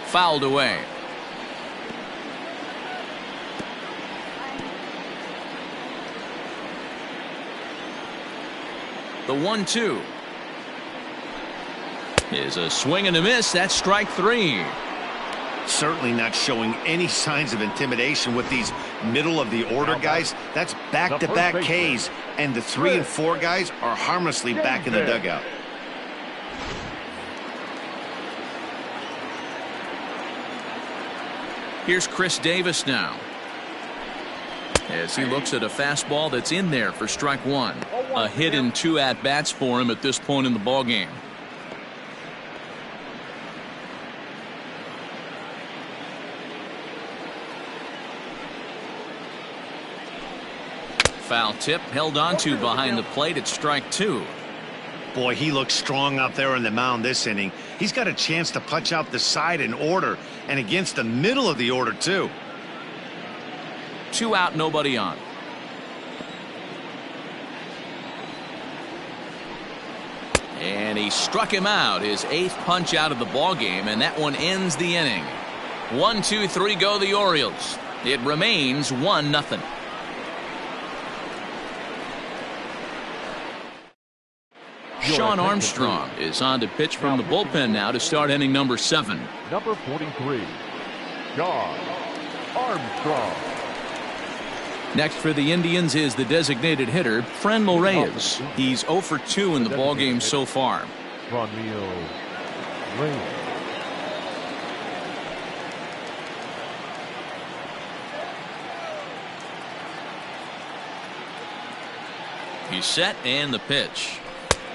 Fouled away. The 1-2 is a swing and a miss. That's strike 3. Certainly not showing any signs of intimidation with these middle of the order guys. That's back-to-back Ks, and the 3 and 4 guys are harmlessly back in the dugout. Here's Chris Davis now, as he looks at a fastball that's in there for strike 1. A hit and 2 at-bats for him at this point in the ballgame. Foul tip held onto behind the plate at strike 2. Boy, he looks strong out there on the mound this inning. He's got a chance to punch out the side in order, and against the middle of the order too. 2 out, nobody on. And he struck him out, his 8th punch out of the ball game, and that one ends the inning. 1, 2, 3 go the Orioles. It remains 1-0. Sean Armstrong is on to pitch from the bullpen now to start inning number 7. Number 43, Sean Armstrong. Next for the Indians is the designated hitter, Franmil Reyes. He's 0 for 2 in the ballgame so far. Franmil Reyes. He's set and the pitch.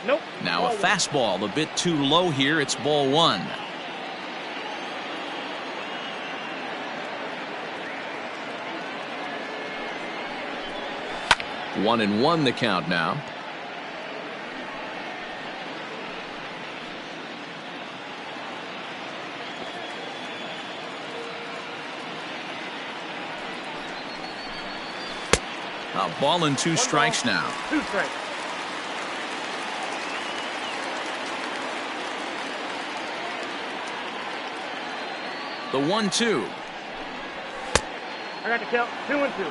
Nope. Now a fastball a bit too low here. It's ball 1. One and 1 the count now. A ball and 2 strikes now. 2 strikes. The 1-2. I got the count. 2 and 2.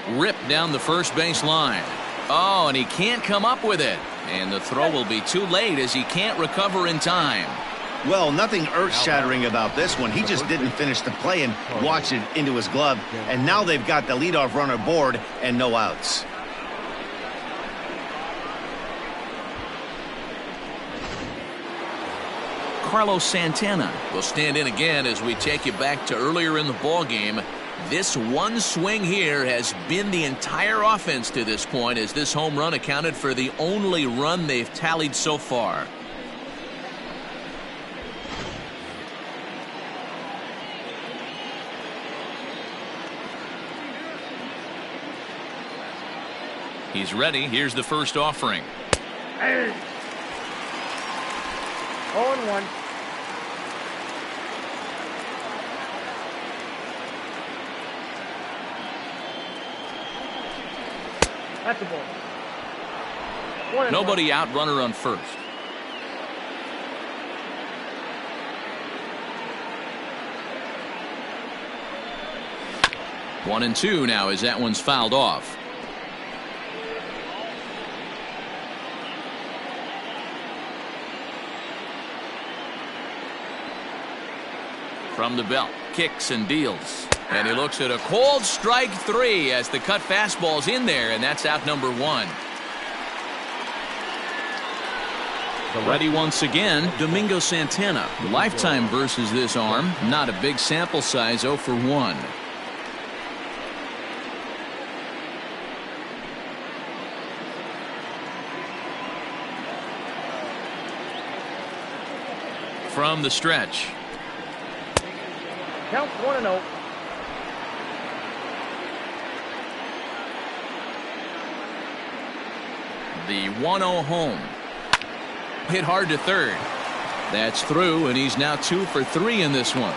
Ripped down the first base line. Oh, and he can't come up with it. And the throw will be too late as he can't recover in time. Well, nothing earth-shattering about this one. He just didn't finish the play and watched it into his glove. And now they've got the leadoff runner aboard and no outs. Carlos Santana will stand in again as we take you back to earlier in the ball game. This one swing here has been the entire offense to this point, as this home run accounted for the only run they've tallied so far. He's ready. Here's the first offering. Hey. 0-1. That's a ball. Nobody out, runner on first. One and two now as that one's fouled off. From the belt, kicks and deals. And he looks at a cold strike three as the cut fastball's in there, and that's out number one. Ready once again, Domingo Santana. Lifetime versus this arm. Not a big sample size, 0 for 1. From the stretch. Count 1-0. The 1-0 home. Hit hard to third. That's through, and he's now 2 for 3 in this one.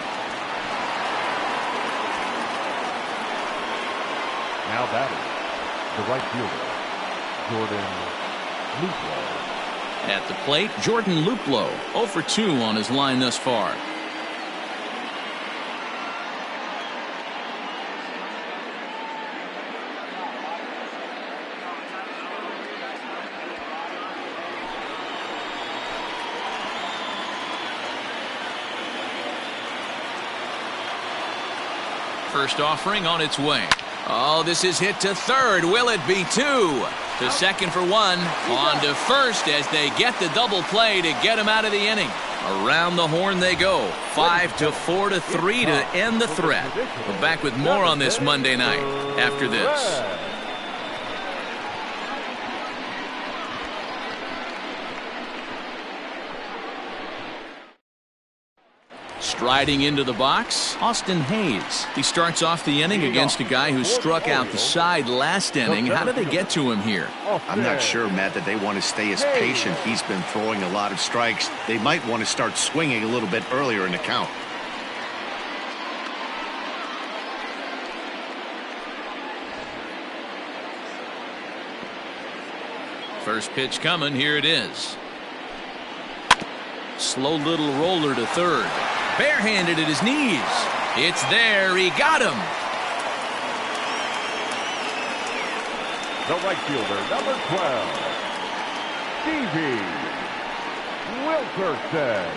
Now batting, the right fielder, Jordan Luplow. At the plate, Jordan Luplow, 0 for 2 on his line thus far. First offering on its way. Oh, this is hit to third. Will it be 2? To second for 1. On to first as they get the double play to get him out of the inning. Around the horn they go. 5 to 4 to 3 to end the threat. We're back with more on this Monday night after this. Striding into the box, Austin Hayes. He starts off the inning against a guy who struck out the side last inning. How did they get to him here? I'm not sure, Matt, that they want to stay as patient. He's been throwing a lot of strikes. They might want to start swinging a little bit earlier in the count. First pitch coming. Here it is. Slow little roller to third. Barehanded at his knees. It's there. He got him. The right fielder, number 12, Stevie Wilkerson.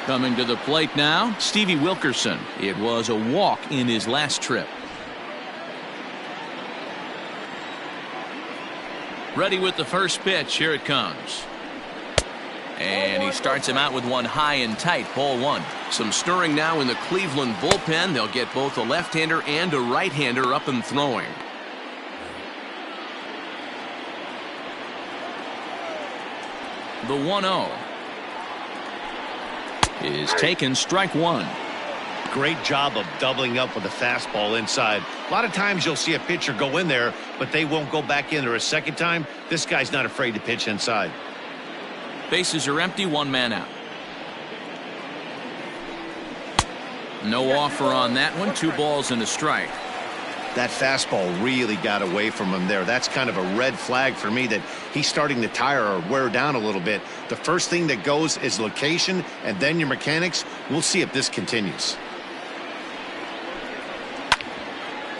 Coming to the plate now, Stevie Wilkerson. It was a walk in his last trip. Ready with the first pitch. Here it comes. And he starts him out with one high and tight. Ball 1. Some stirring now in the Cleveland bullpen. They'll get both a left-hander and a right-hander up and throwing. The 1-0 is taken. Strike 1. Great job of doubling up with a fastball inside. A lot of times you'll see a pitcher go in there, but they won't go back in there a second time. This guy's not afraid to pitch inside. Bases are empty, 1 man out. No offer on that one. 2 balls and a strike. That fastball really got away from him there. That's kind of a red flag for me that he's starting to tire or wear down a little bit. The first thing that goes is location and then your mechanics. We'll see if this continues.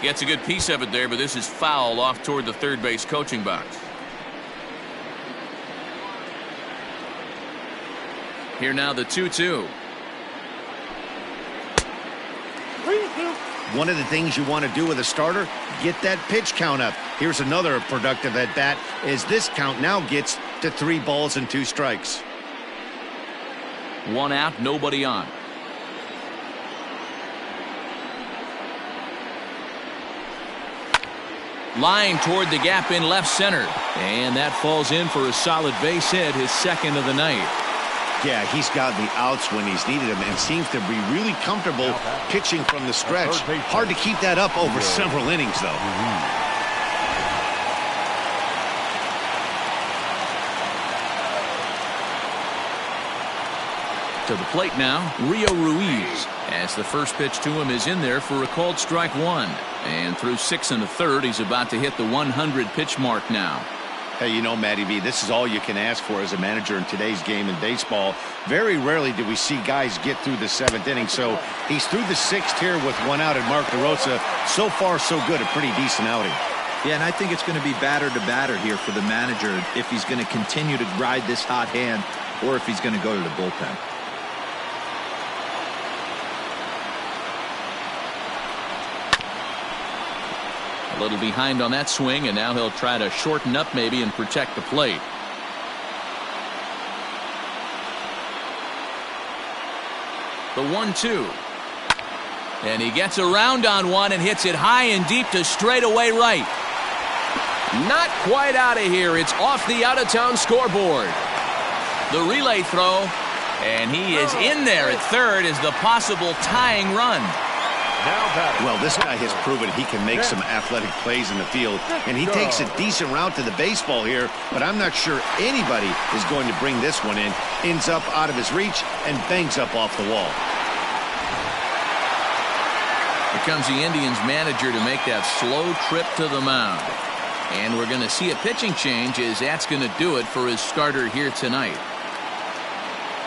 Gets a good piece of it there, but this is foul off toward the third base coaching box. Here now the 2-2. One of the things you want to do with a starter, get that pitch count up. Here's another productive at bat as this count now gets to 3 balls and 2 strikes. 1 out, nobody on. Line toward the gap in left center. And that falls in for a solid base hit, his second of the night. Yeah, he's got the outs when he's needed them and seems to be really comfortable pitching from the stretch. Hard to keep that up over several innings, though. To the plate now, Rio Ruiz, as the first pitch to him is in there for a called strike 1. And through 6 1/3, he's about to hit the 100 pitch mark now. Hey, you know, Matty V, this is all you can ask for as a manager in today's game in baseball. Very rarely do we see guys get through the 7th inning. So he's through the 6th here with 1 out at Mark DeRosa. So far, so good. A pretty decent outing. Yeah, and I think it's going to be batter to batter here for the manager if he's going to continue to ride this hot hand or if he's going to go to the bullpen. A little behind on that swing, and now he'll try to shorten up maybe and protect the plate. The 1-2. And he gets around on one and hits it high and deep to straightaway right. Not quite out of here. It's off the out-of-town scoreboard. The relay throw, and he is in there at third as the possible tying run. Well, this guy has proven he can make some athletic plays in the field, and he takes a decent route to the baseball here, but I'm not sure anybody is going to bring this one in. Ends up out of his reach and bangs up off the wall. Here comes the Indians manager to make that slow trip to the mound. And we're going to see a pitching change as that's going to do it for his starter here tonight.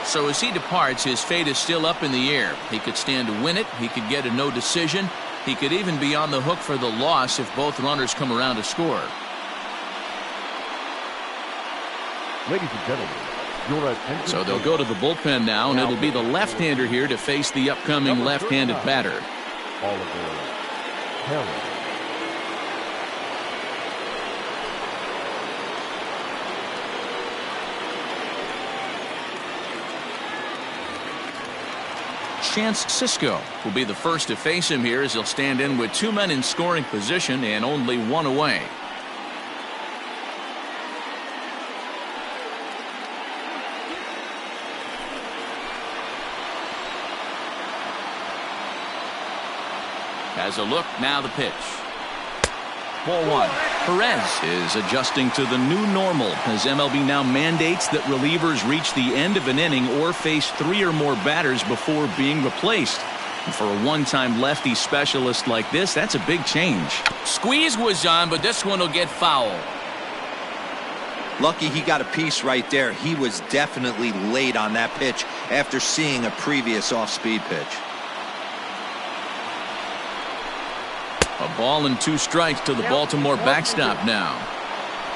So as he departs, his fate is still up in the air. He could stand to win it. He could get a no decision. He could even be on the hook for the loss if both runners come around to score. Ladies and gentlemen, your attention. So they'll go to the bullpen now, and it'll be the left-hander here to face the upcoming left-handed batter. Oliver Harris. Chance Sisco will be the first to face him here as he'll stand in with 2 men in scoring position and only 1 away. Has a look, now the pitch. Ball 1. Perez is adjusting to the new normal as MLB now mandates that relievers reach the end of an inning or face 3 or more batters before being replaced. And for a one-time lefty specialist like this, that's a big change. Squeeze was on, but this one will get foul. Lucky he got a piece right there. He was definitely late on that pitch after seeing a previous off-speed pitch. A ball and 2 strikes to the Baltimore backstop now.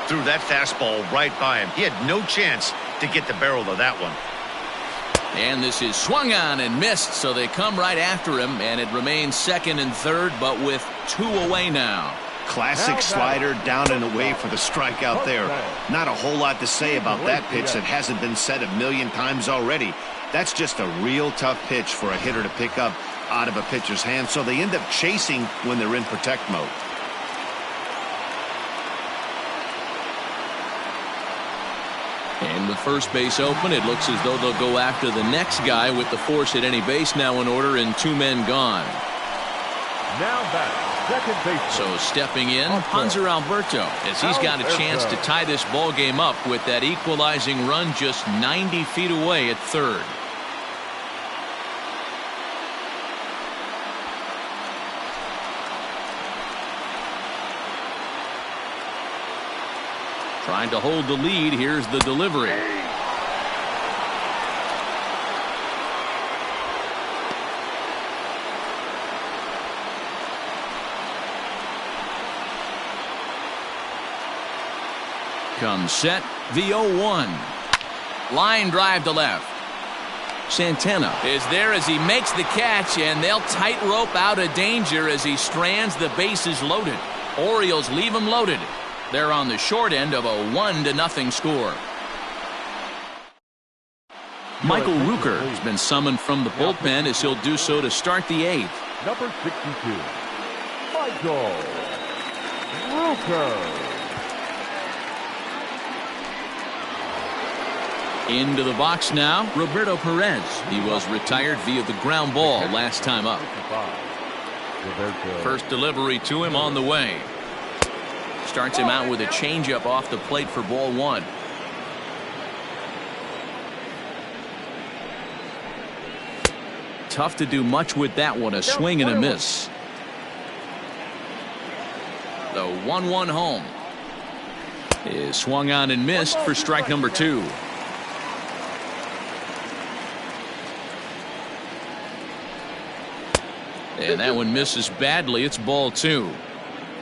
Threw that fastball right by him. He had no chance to get the barrel of that one. And this is swung on and missed, so they come right after him, and it remains 2nd and 3rd, but with 2 away now. Classic slider down and away for the strikeout there. Not a whole lot to say about that pitch that hasn't been said a million times already. That's just a real tough pitch for a hitter to pick up out of a pitcher's hand, so they end up chasing when they're in protect mode. And with first base open, it looks as though they'll go after the next guy with the force at any base now in order and 2 men gone. Now back, second base. So stepping in, Hanser Alberto, as he's got a chance to tie this ball game up with that equalizing run just 90 feet away at third. Trying to hold the lead. Here's the delivery. Comes set, the 0-1. Line drive to left. Santana is there as he makes the catch, and they'll tightrope out of danger as he strands the bases loaded. Orioles leave him loaded. They're on the short end of a 1-0 score. Michael Rooker has been summoned from the bullpen as he'll do so to start the 8th. Number 62, Michael Rooker. Into the box now, Roberto Perez. He was retired via the ground ball last time up. First delivery to him on the way. Starts him out with a changeup off the plate for ball 1. Tough to do much with that one. A swing and a miss. The 1-1 home is swung on and missed for strike number 2. And that one misses badly. It's ball 2.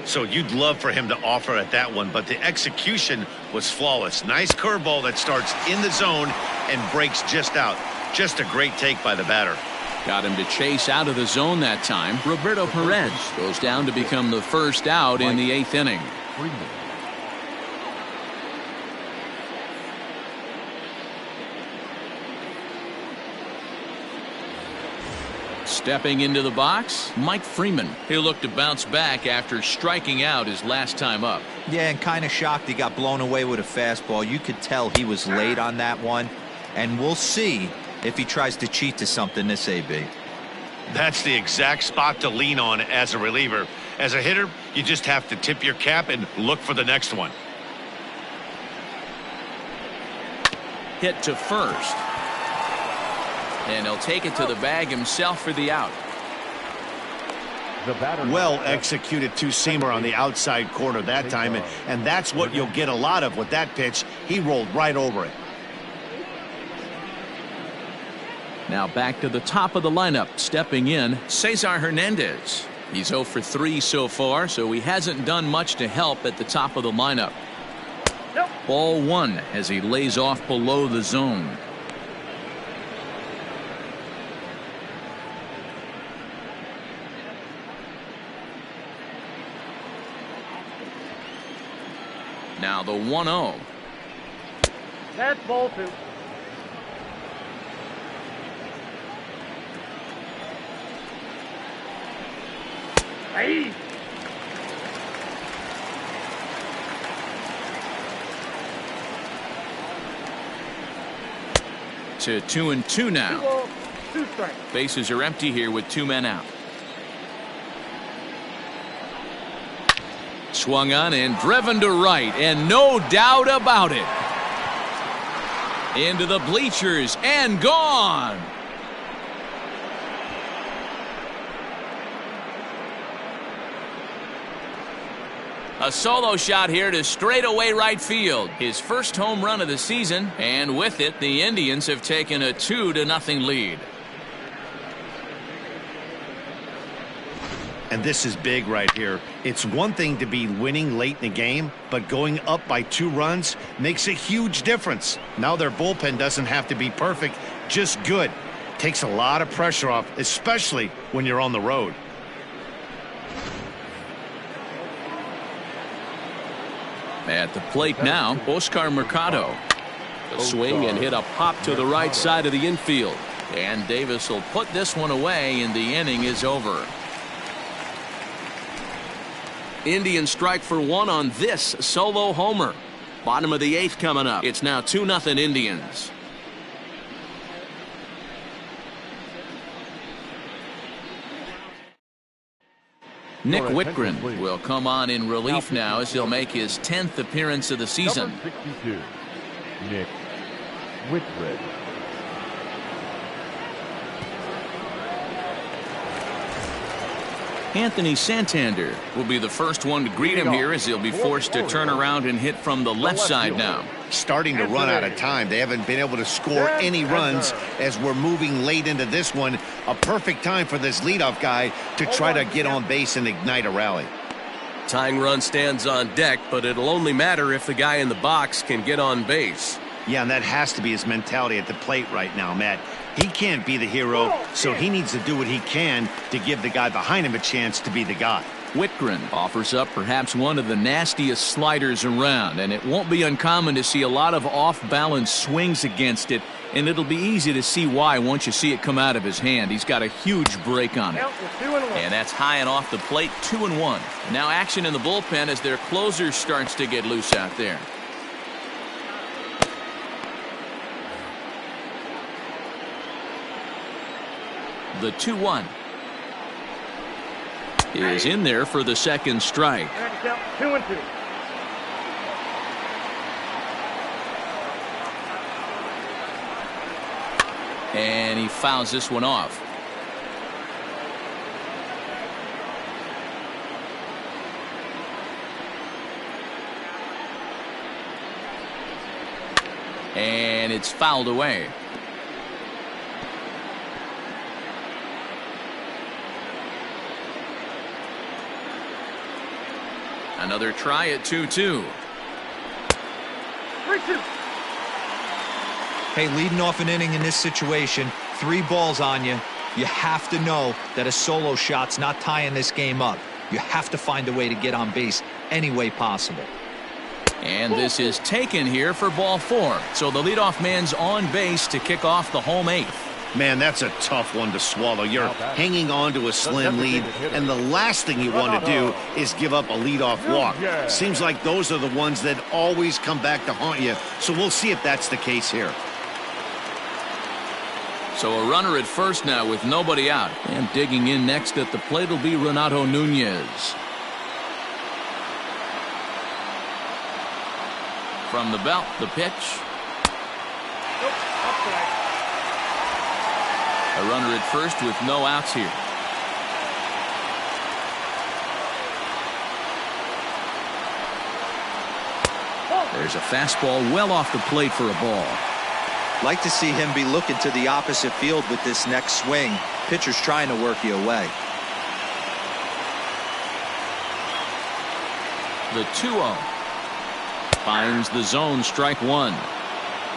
So you'd love for him to offer at that one, but the execution was flawless. Nice curveball that starts in the zone and breaks just out. Just a great take by the batter. Got him to chase out of the zone that time. Roberto Perez goes down to become the first out in the 8th inning. Stepping into the box, Mike Freeman. He'll look to bounce back after striking out his last time up. Yeah, and kind of shocked he got blown away with a fastball. You could tell he was late on that one. And we'll see if he tries to cheat to something this AB. That's the exact spot to lean on as a reliever. As a hitter, you just have to tip your cap and look for the next one. Hit to first. And he'll take it to the bag himself for the out. Well executed two-seamer on the outside corner that time, and that's what you'll get a lot of with that pitch. He rolled right over it. Now back to the top of the lineup. Stepping in, Cesar Hernandez. He's 0 for 3 so far, so he hasn't done much to help at the top of the lineup. Ball 1 as he lays off below the zone. Now the 1-0. That's ball 2. Hey. To 2-2 now. 2 balls, 2 strikes. Bases are empty here with 2 men out. Swung on and driven to right, and no doubt about it. Into the bleachers and gone. A solo shot here to straightaway right field. His first home run of the season, and with it, the Indians have taken a 2-0 lead. And this is big right here. It's one thing to be winning late in the game, but going up by 2 runs makes a huge difference. Now their bullpen doesn't have to be perfect, just good. Takes a lot of pressure off, especially when you're on the road. At the plate now, Oscar Mercado. A swing and hit a pop to the right side of the infield. And Davis will put this one away, and the inning is over. Indians strike for 1 on this solo homer. Bottom of the 8th coming up. It's now 2-0 Indians. Nick Whitgren will come on in relief now as he'll make his 10th appearance of the season. Number 62, Nick Whitgren. Anthony Santander will be the first one to greet him here as he'll be forced to turn around and hit from the left side now. Starting to run out of time. They haven't been able to score any runs as we're moving late into this one. A perfect time for this leadoff guy to try to get on base and ignite a rally. Tying run stands on deck, but it'll only matter if the guy in the box can get on base. Yeah, and that has to be his mentality at the plate right now, Matt. He can't be the hero, so he needs to do what he can to give the guy behind him a chance to be the guy. Whitgren offers up perhaps one of the nastiest sliders around, and it won't be uncommon to see a lot of off-balance swings against it, and it'll be easy to see why once you see it come out of his hand. He's got a huge break on it. And that's high and off the plate, 2-1. Now action in the bullpen as their closer starts to get loose out there. The 2-1 is in there for the second strike. 2-2. And he fouls this one off. And it's fouled away. Another try at 2-2. 3-2. Hey, leading off an inning in this situation, 3 balls on you. You have to know that a solo shot's not tying this game up. You have to find a way to get on base any way possible. And this is taken here for ball 4. So the leadoff man's on base to kick off the home 8th. Man, that's a tough one to swallow. You're hanging on to a slim lead, and the last thing you want to do is give up a leadoff walk. Seems like those are the ones that always come back to haunt you, so we'll see if that's the case here. So a runner at first now with nobody out. And digging in next at the plate will be Renato Nunez. From the belt, the pitch. A runner at first with no outs here. There's a fastball well off the plate for a ball. Like to see him be looking to the opposite field with this next swing. Pitcher's trying to work you away. The 2-0 finds the zone, strike 1.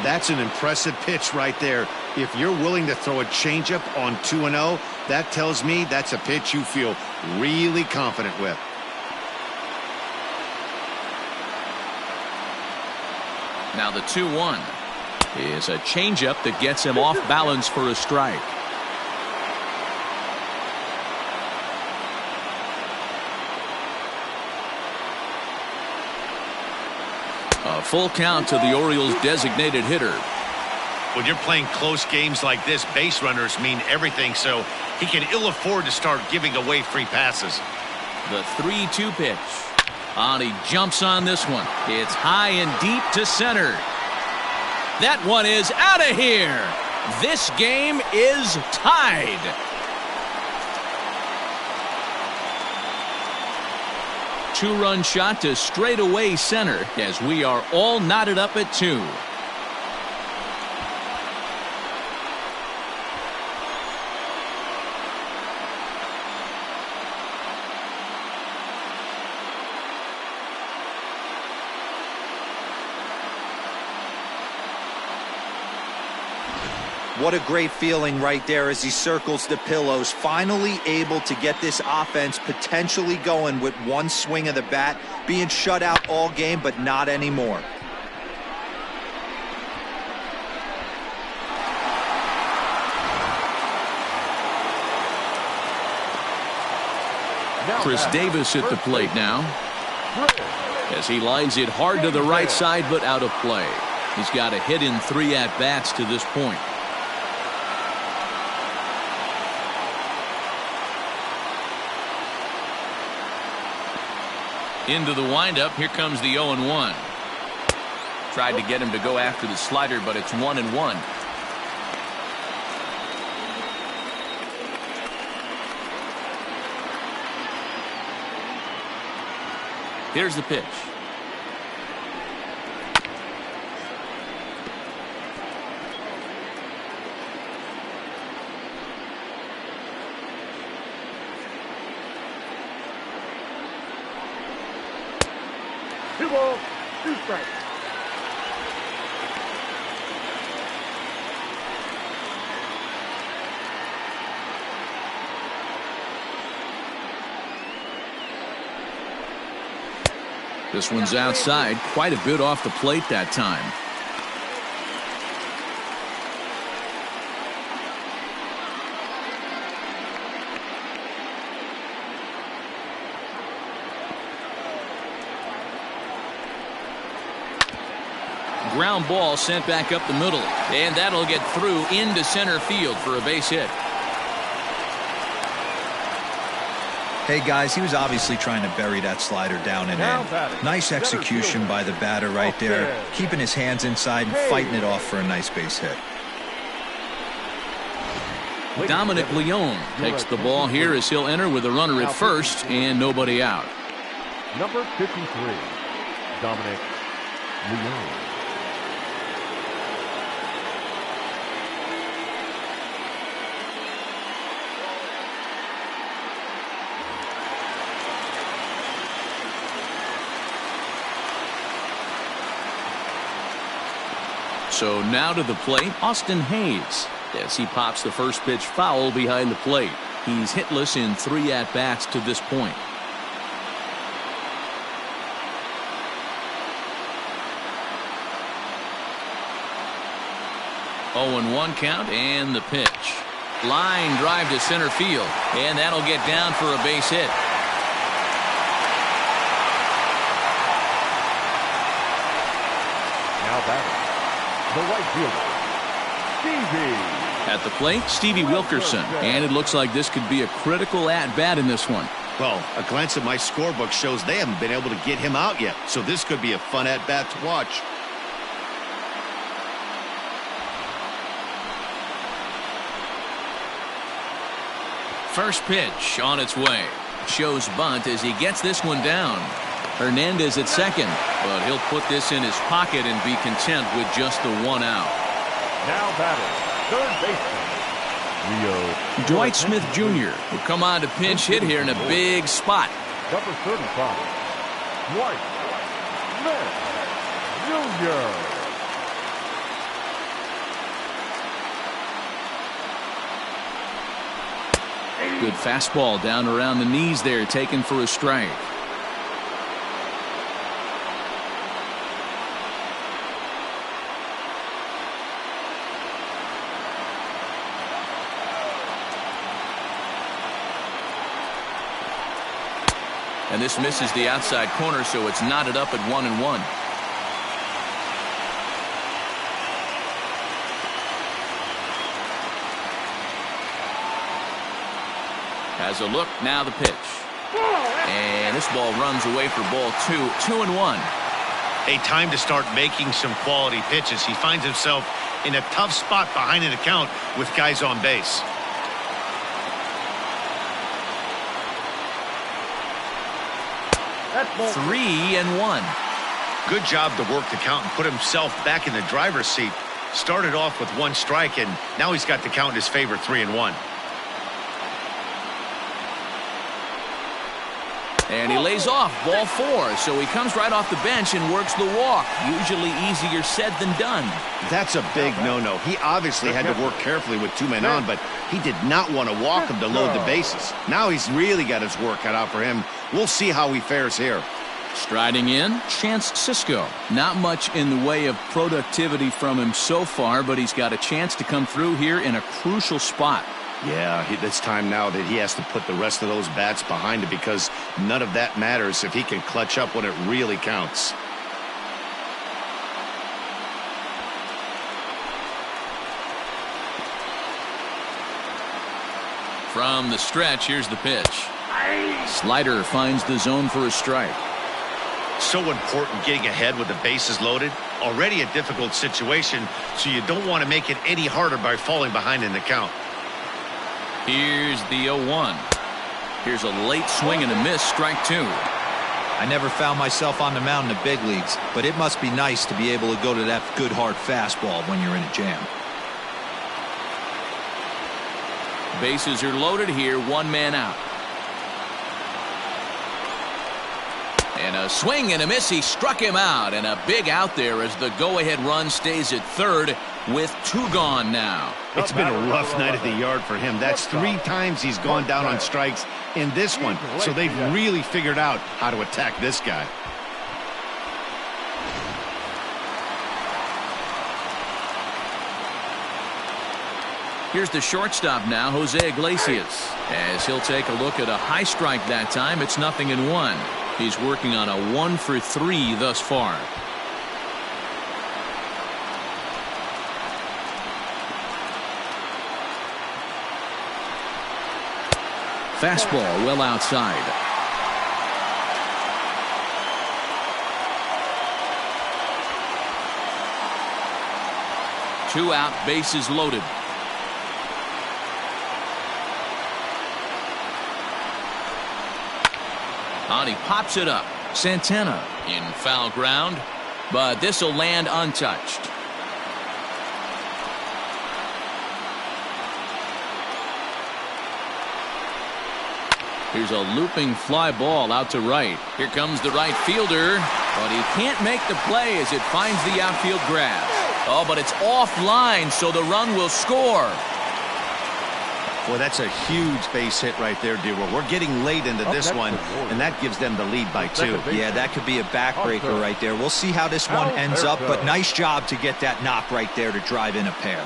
That's an impressive pitch right there. If you're willing to throw a changeup on 2-0, that tells me that's a pitch you feel really confident with. Now the 2-1 is a changeup that gets him off balance for a strike. A full count to the Orioles' designated hitter. When you're playing close games like this, base runners mean everything, so he can ill afford to start giving away free passes. The 3-2 pitch. And he jumps on this one. It's high and deep to center. That one is out of here. This game is tied. Two-run shot to straightaway center as we are all knotted up at 2. What a great feeling right there as he circles the pillows, finally able to get this offense potentially going with one swing of the bat, being shut out all game, but not anymore. Chris Davis at the plate now as he lines it hard to the right side, but out of play. He's got a hit in 3 at-bats to this point. Into the windup. Here comes the 0-1. Tried to get him to go after the slider, but it's 1-1. Here's the pitch. 2 balls, 2 strikes. This one's outside, quite a bit off the plate that time. Ground ball sent back up the middle, and that'll get through into center field for a base hit. Hey guys, he was obviously trying to bury that slider down and in. Nice execution by the batter right there, keeping his hands inside and fighting it off for a nice base hit. Dominic Leone takes the ball here as he'll enter with a runner at first and nobody out. Number 53, Dominic Leone. So now to the plate, Austin Hayes, as he pops the first pitch foul behind the plate. He's hitless in 3 at-bats to this point. Oh, 0-1 count and the pitch. Line drive to center field, and that'll get down for a base hit. Now batting, the right fielder, Stevie. At the plate, Stevie Wilkerson, and it looks like this could be a critical at-bat in this one. Well, a glance at my scorebook shows they haven't been able to get him out yet, so this could be a fun at-bat to watch. First pitch on its way. Shows bunt as he gets this one down. Hernandez at second, but he'll put this in his pocket and be content with just the 1 out. Now batting, third baseman, Rio. Dwight Smith Jr. will come on to pinch hit here in a big spot. Number 35, Dwight Smith Jr. Good fastball down around the knees there, taken for a strike. And this misses the outside corner, so it's knotted up at 1-1. Has a look, now the pitch. And this ball runs away for ball 2. 2-1. A time to start making some quality pitches. He finds himself in a tough spot behind an account with guys on base. That's ball 3-1. Good job to work the count and put himself back in the driver's seat. Started off with 1 strike, and now he's got the count in his favor, 3-1. And he lays off, ball 4, so he comes right off the bench and works the walk. Usually easier said than done. That's a big no-no. He obviously had to work carefully with 2 men on, but he did not want to walk him to load the bases. Now he's really got his work cut out for him. We'll see how he fares here. Striding in, Chance Sisco. Not much in the way of productivity from him so far, but he's got a chance to come through here in a crucial spot. Yeah, it's time now that he has to put the rest of those bats behind it, because none of that matters if he can clutch up when it really counts. From the stretch, here's the pitch. Slider finds the zone for a strike. So important getting ahead with the bases loaded. Already a difficult situation, so you don't want to make it any harder by falling behind in the count. Here's the 0-1. Here's a late swing and a miss, strike 2. I never found myself on the mound in the big leagues, but it must be nice to be able to go to that good hard fastball when you're in a jam. Bases are loaded here, 1 man out. And a swing and a miss. He struck him out. And a big out there as the go-ahead run stays at third with 2 gone now. It's been a rough night at the yard for him. That's 3 times he's gone down on strikes in this one. So they've really figured out how to attack this guy. Here's the shortstop now, Jose Iglesias, as he'll take a look at a high strike that time. It's 0-1. He's working on a 1 for 3 thus far. Fastball well outside. Two out, bases loaded. And he pops it up. Santana in foul ground, but this will land untouched. Here's a looping fly ball out to right. Here comes the right fielder, but he can't make the play as it finds the outfield grass. Oh, but it's offline, so the run will score. Boy, that's a huge base hit right there, D-Roll. We're getting late into this one, and that gives them the lead by 2. Yeah, that could be a backbreaker right there. We'll see how this one ends up, but nice job to get that knock right there to drive in a pair.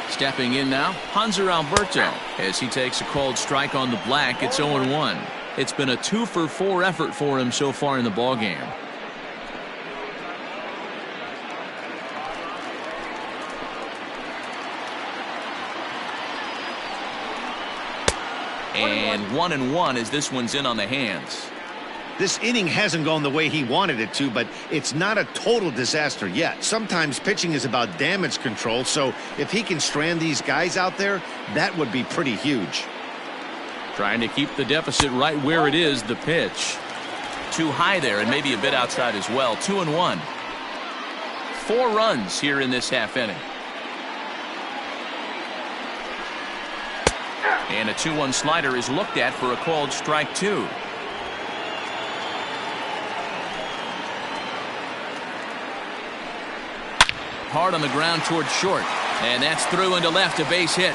Stepping in now, Hanser Alberto, as he takes a called strike on the black. It's 0-1. It's been a 2 for 4 effort for him so far in the ballgame. And 1-1 as this one's in on the hands. This inning hasn't gone the way he wanted it to, but it's not a total disaster yet. Sometimes pitching is about damage control, so if he can strand these guys out there, that would be pretty huge. Trying to keep the deficit right where it is. The pitch too high there, and maybe a bit outside as well. 2-1. 4 runs here in this half inning. And a 2-1 slider is looked at for a called strike 2. Hard on the ground towards short, and that's through into left, a base hit.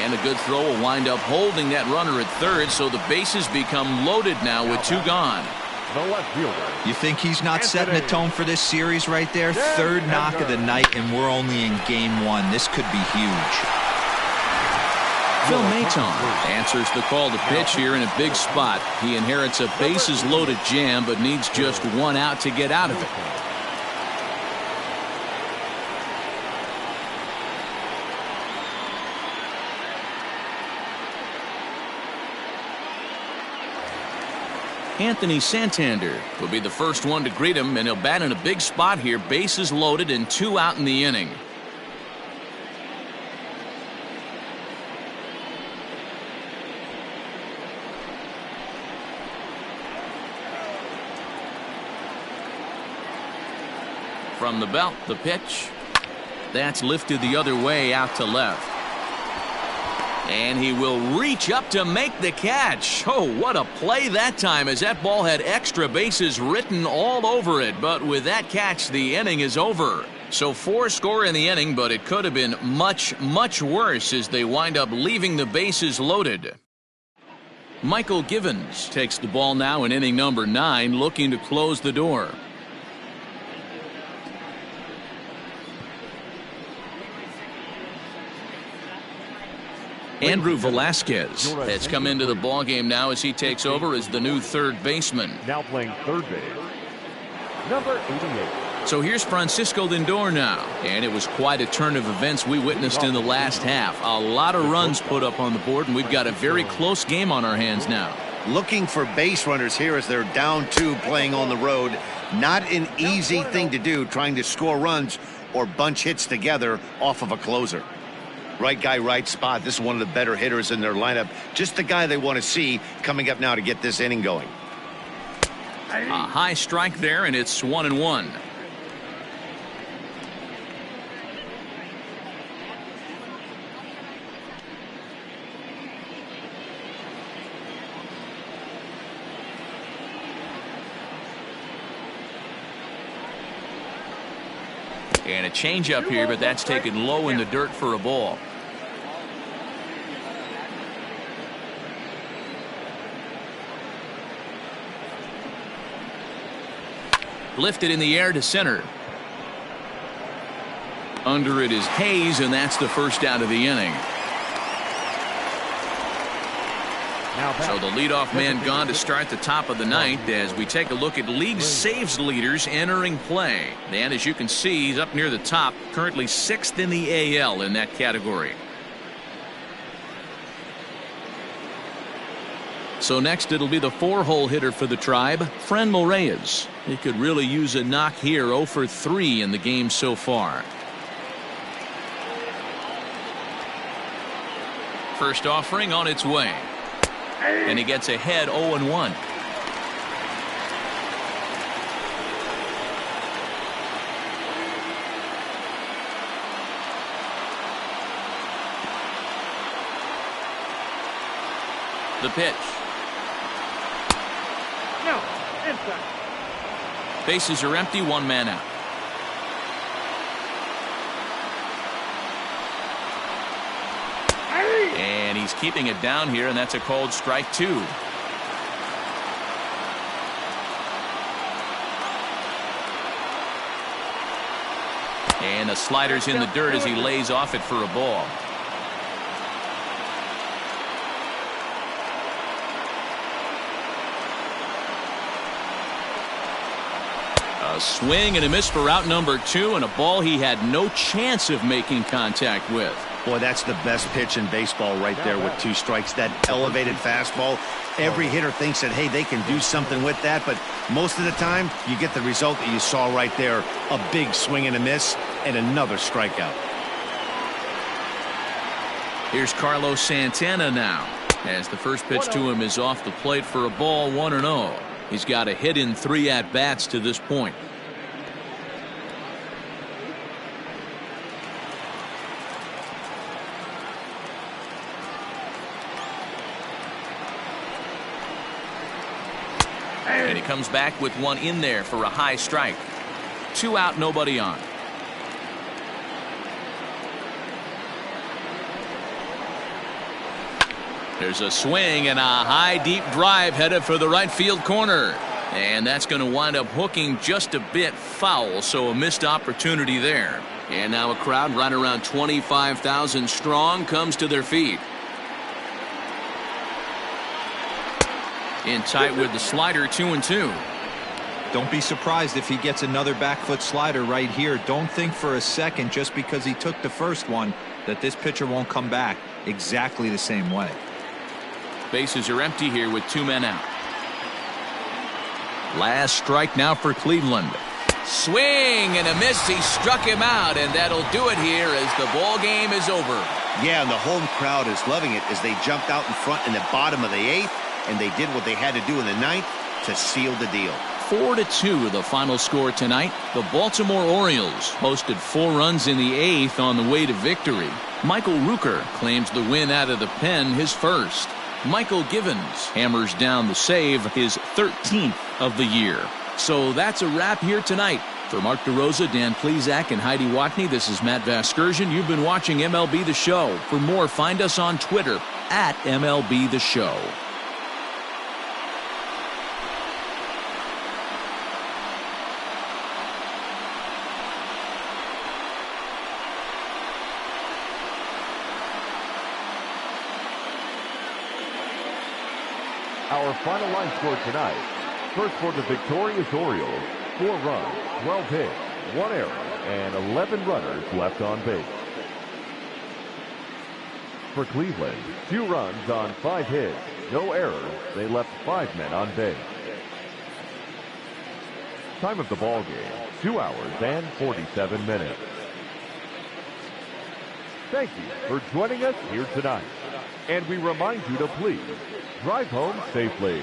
And a good throw will wind up holding that runner at third, so the bases become loaded now with 2 gone. You think he's not setting the tone for this series right there? Third knock of the night, and we're only in game 1. This could be huge. Phil Maton answers the call to pitch here in a big spot. He inherits a bases loaded jam, but needs just 1 out to get out of it. Anthony Santander will be the first one to greet him, and he'll bat in a big spot here. Bases loaded and 2 out in the inning. From the belt, the pitch. That's lifted the other way out to left. And he will reach up to make the catch. Oh, what a play that time, as that ball had extra bases written all over it. But with that catch, the inning is over. So 4 score in the inning, but it could have been much, much worse as they wind up leaving the bases loaded. Michael Givens takes the ball now in inning number 9, looking to close the door. Andrew Velasquez has come into the ballgame now as he takes over as the new third baseman. Now playing third base, number 88. So here's Francisco Lindor now, and it was quite a turn of events we witnessed in the last half. A lot of runs put up on the board, and we've got a very close game on our hands now. Looking for base runners here as they're down 2 playing on the road. Not an easy thing to do, trying to score runs or bunch hits together off of a closer. Right guy, right spot. This is one of the better hitters in their lineup. Just the guy they want to see coming up now to get this inning going. A high strike there, and it's 1-1. And a changeup here, but that's taken low in the dirt for a ball. Lifted in the air to center. Under it is Hayes, and that's the first out of the inning. So the leadoff man gone to start the top of the ninth as we take a look at league saves leaders entering play. And as you can see, he's up near the top, currently 6th in the AL in that category. So next it'll be the 4-hole hitter for the Tribe, Franmil Reyes. He could really use a knock here, 0 for 3 in the game so far. First offering on its way. And he gets ahead 0-1. The pitch. No, inside. Bases are empty, 1 man out. And he's keeping it down here, and that's a called strike 2. And the slider's in the dirt as he lays off it for a ball. A swing and a miss for out number 2, and a ball he had no chance of making contact with. Boy, that's the best pitch in baseball right there with 2 strikes. That elevated fastball. Every hitter thinks that, hey, they can do something with that, but most of the time you get the result that you saw right there. A big swing and a miss and another strikeout. Here's Carlos Santana now as the first pitch to him is off the plate for a ball, 1-0. He's got a hit in 3 at-bats to this point. And he comes back with 1 in there for a high strike. 2 out, nobody on. There's a swing and a high deep drive headed for the right field corner. And that's going to wind up hooking just a bit foul, so a missed opportunity there. And now a crowd right around 25,000 strong comes to their feet. In tight with the slider, 2-2. Don't be surprised if he gets another back foot slider right here. Don't think for a second, just because he took the first one, that this pitcher won't come back exactly the same way. Bases are empty here with 2 men out. Last strike now for Cleveland. Swing and a miss. He struck him out, and that'll do it here as the ball game is over. Yeah, and the home crowd is loving it as they jumped out in front in the bottom of the 8th, and they did what they had to do in the 9th to seal the deal. 4-2 the final score tonight. The Baltimore Orioles posted 4 runs in the 8th on the way to victory. Michael Rooker claims the win out of the pen, his first. Michael Givens hammers down the save, his 13th of the year. So that's a wrap here tonight. For Mark DeRosa, Dan Plesac, and Heidi Watney, this is Matt Vasgersian. You've been watching MLB The Show. For more, find us on Twitter at MLB The Show. Our final line score tonight. First for the victorious Orioles, 4 runs, 12 hits, 1 error, and 11 runners left on base. For Cleveland, 2 runs on 5 hits, no errors. They left 5 men on base. Time of the ball game, 2 hours and 47 minutes. Thank you for joining us here tonight. And we remind you to please drive home safely.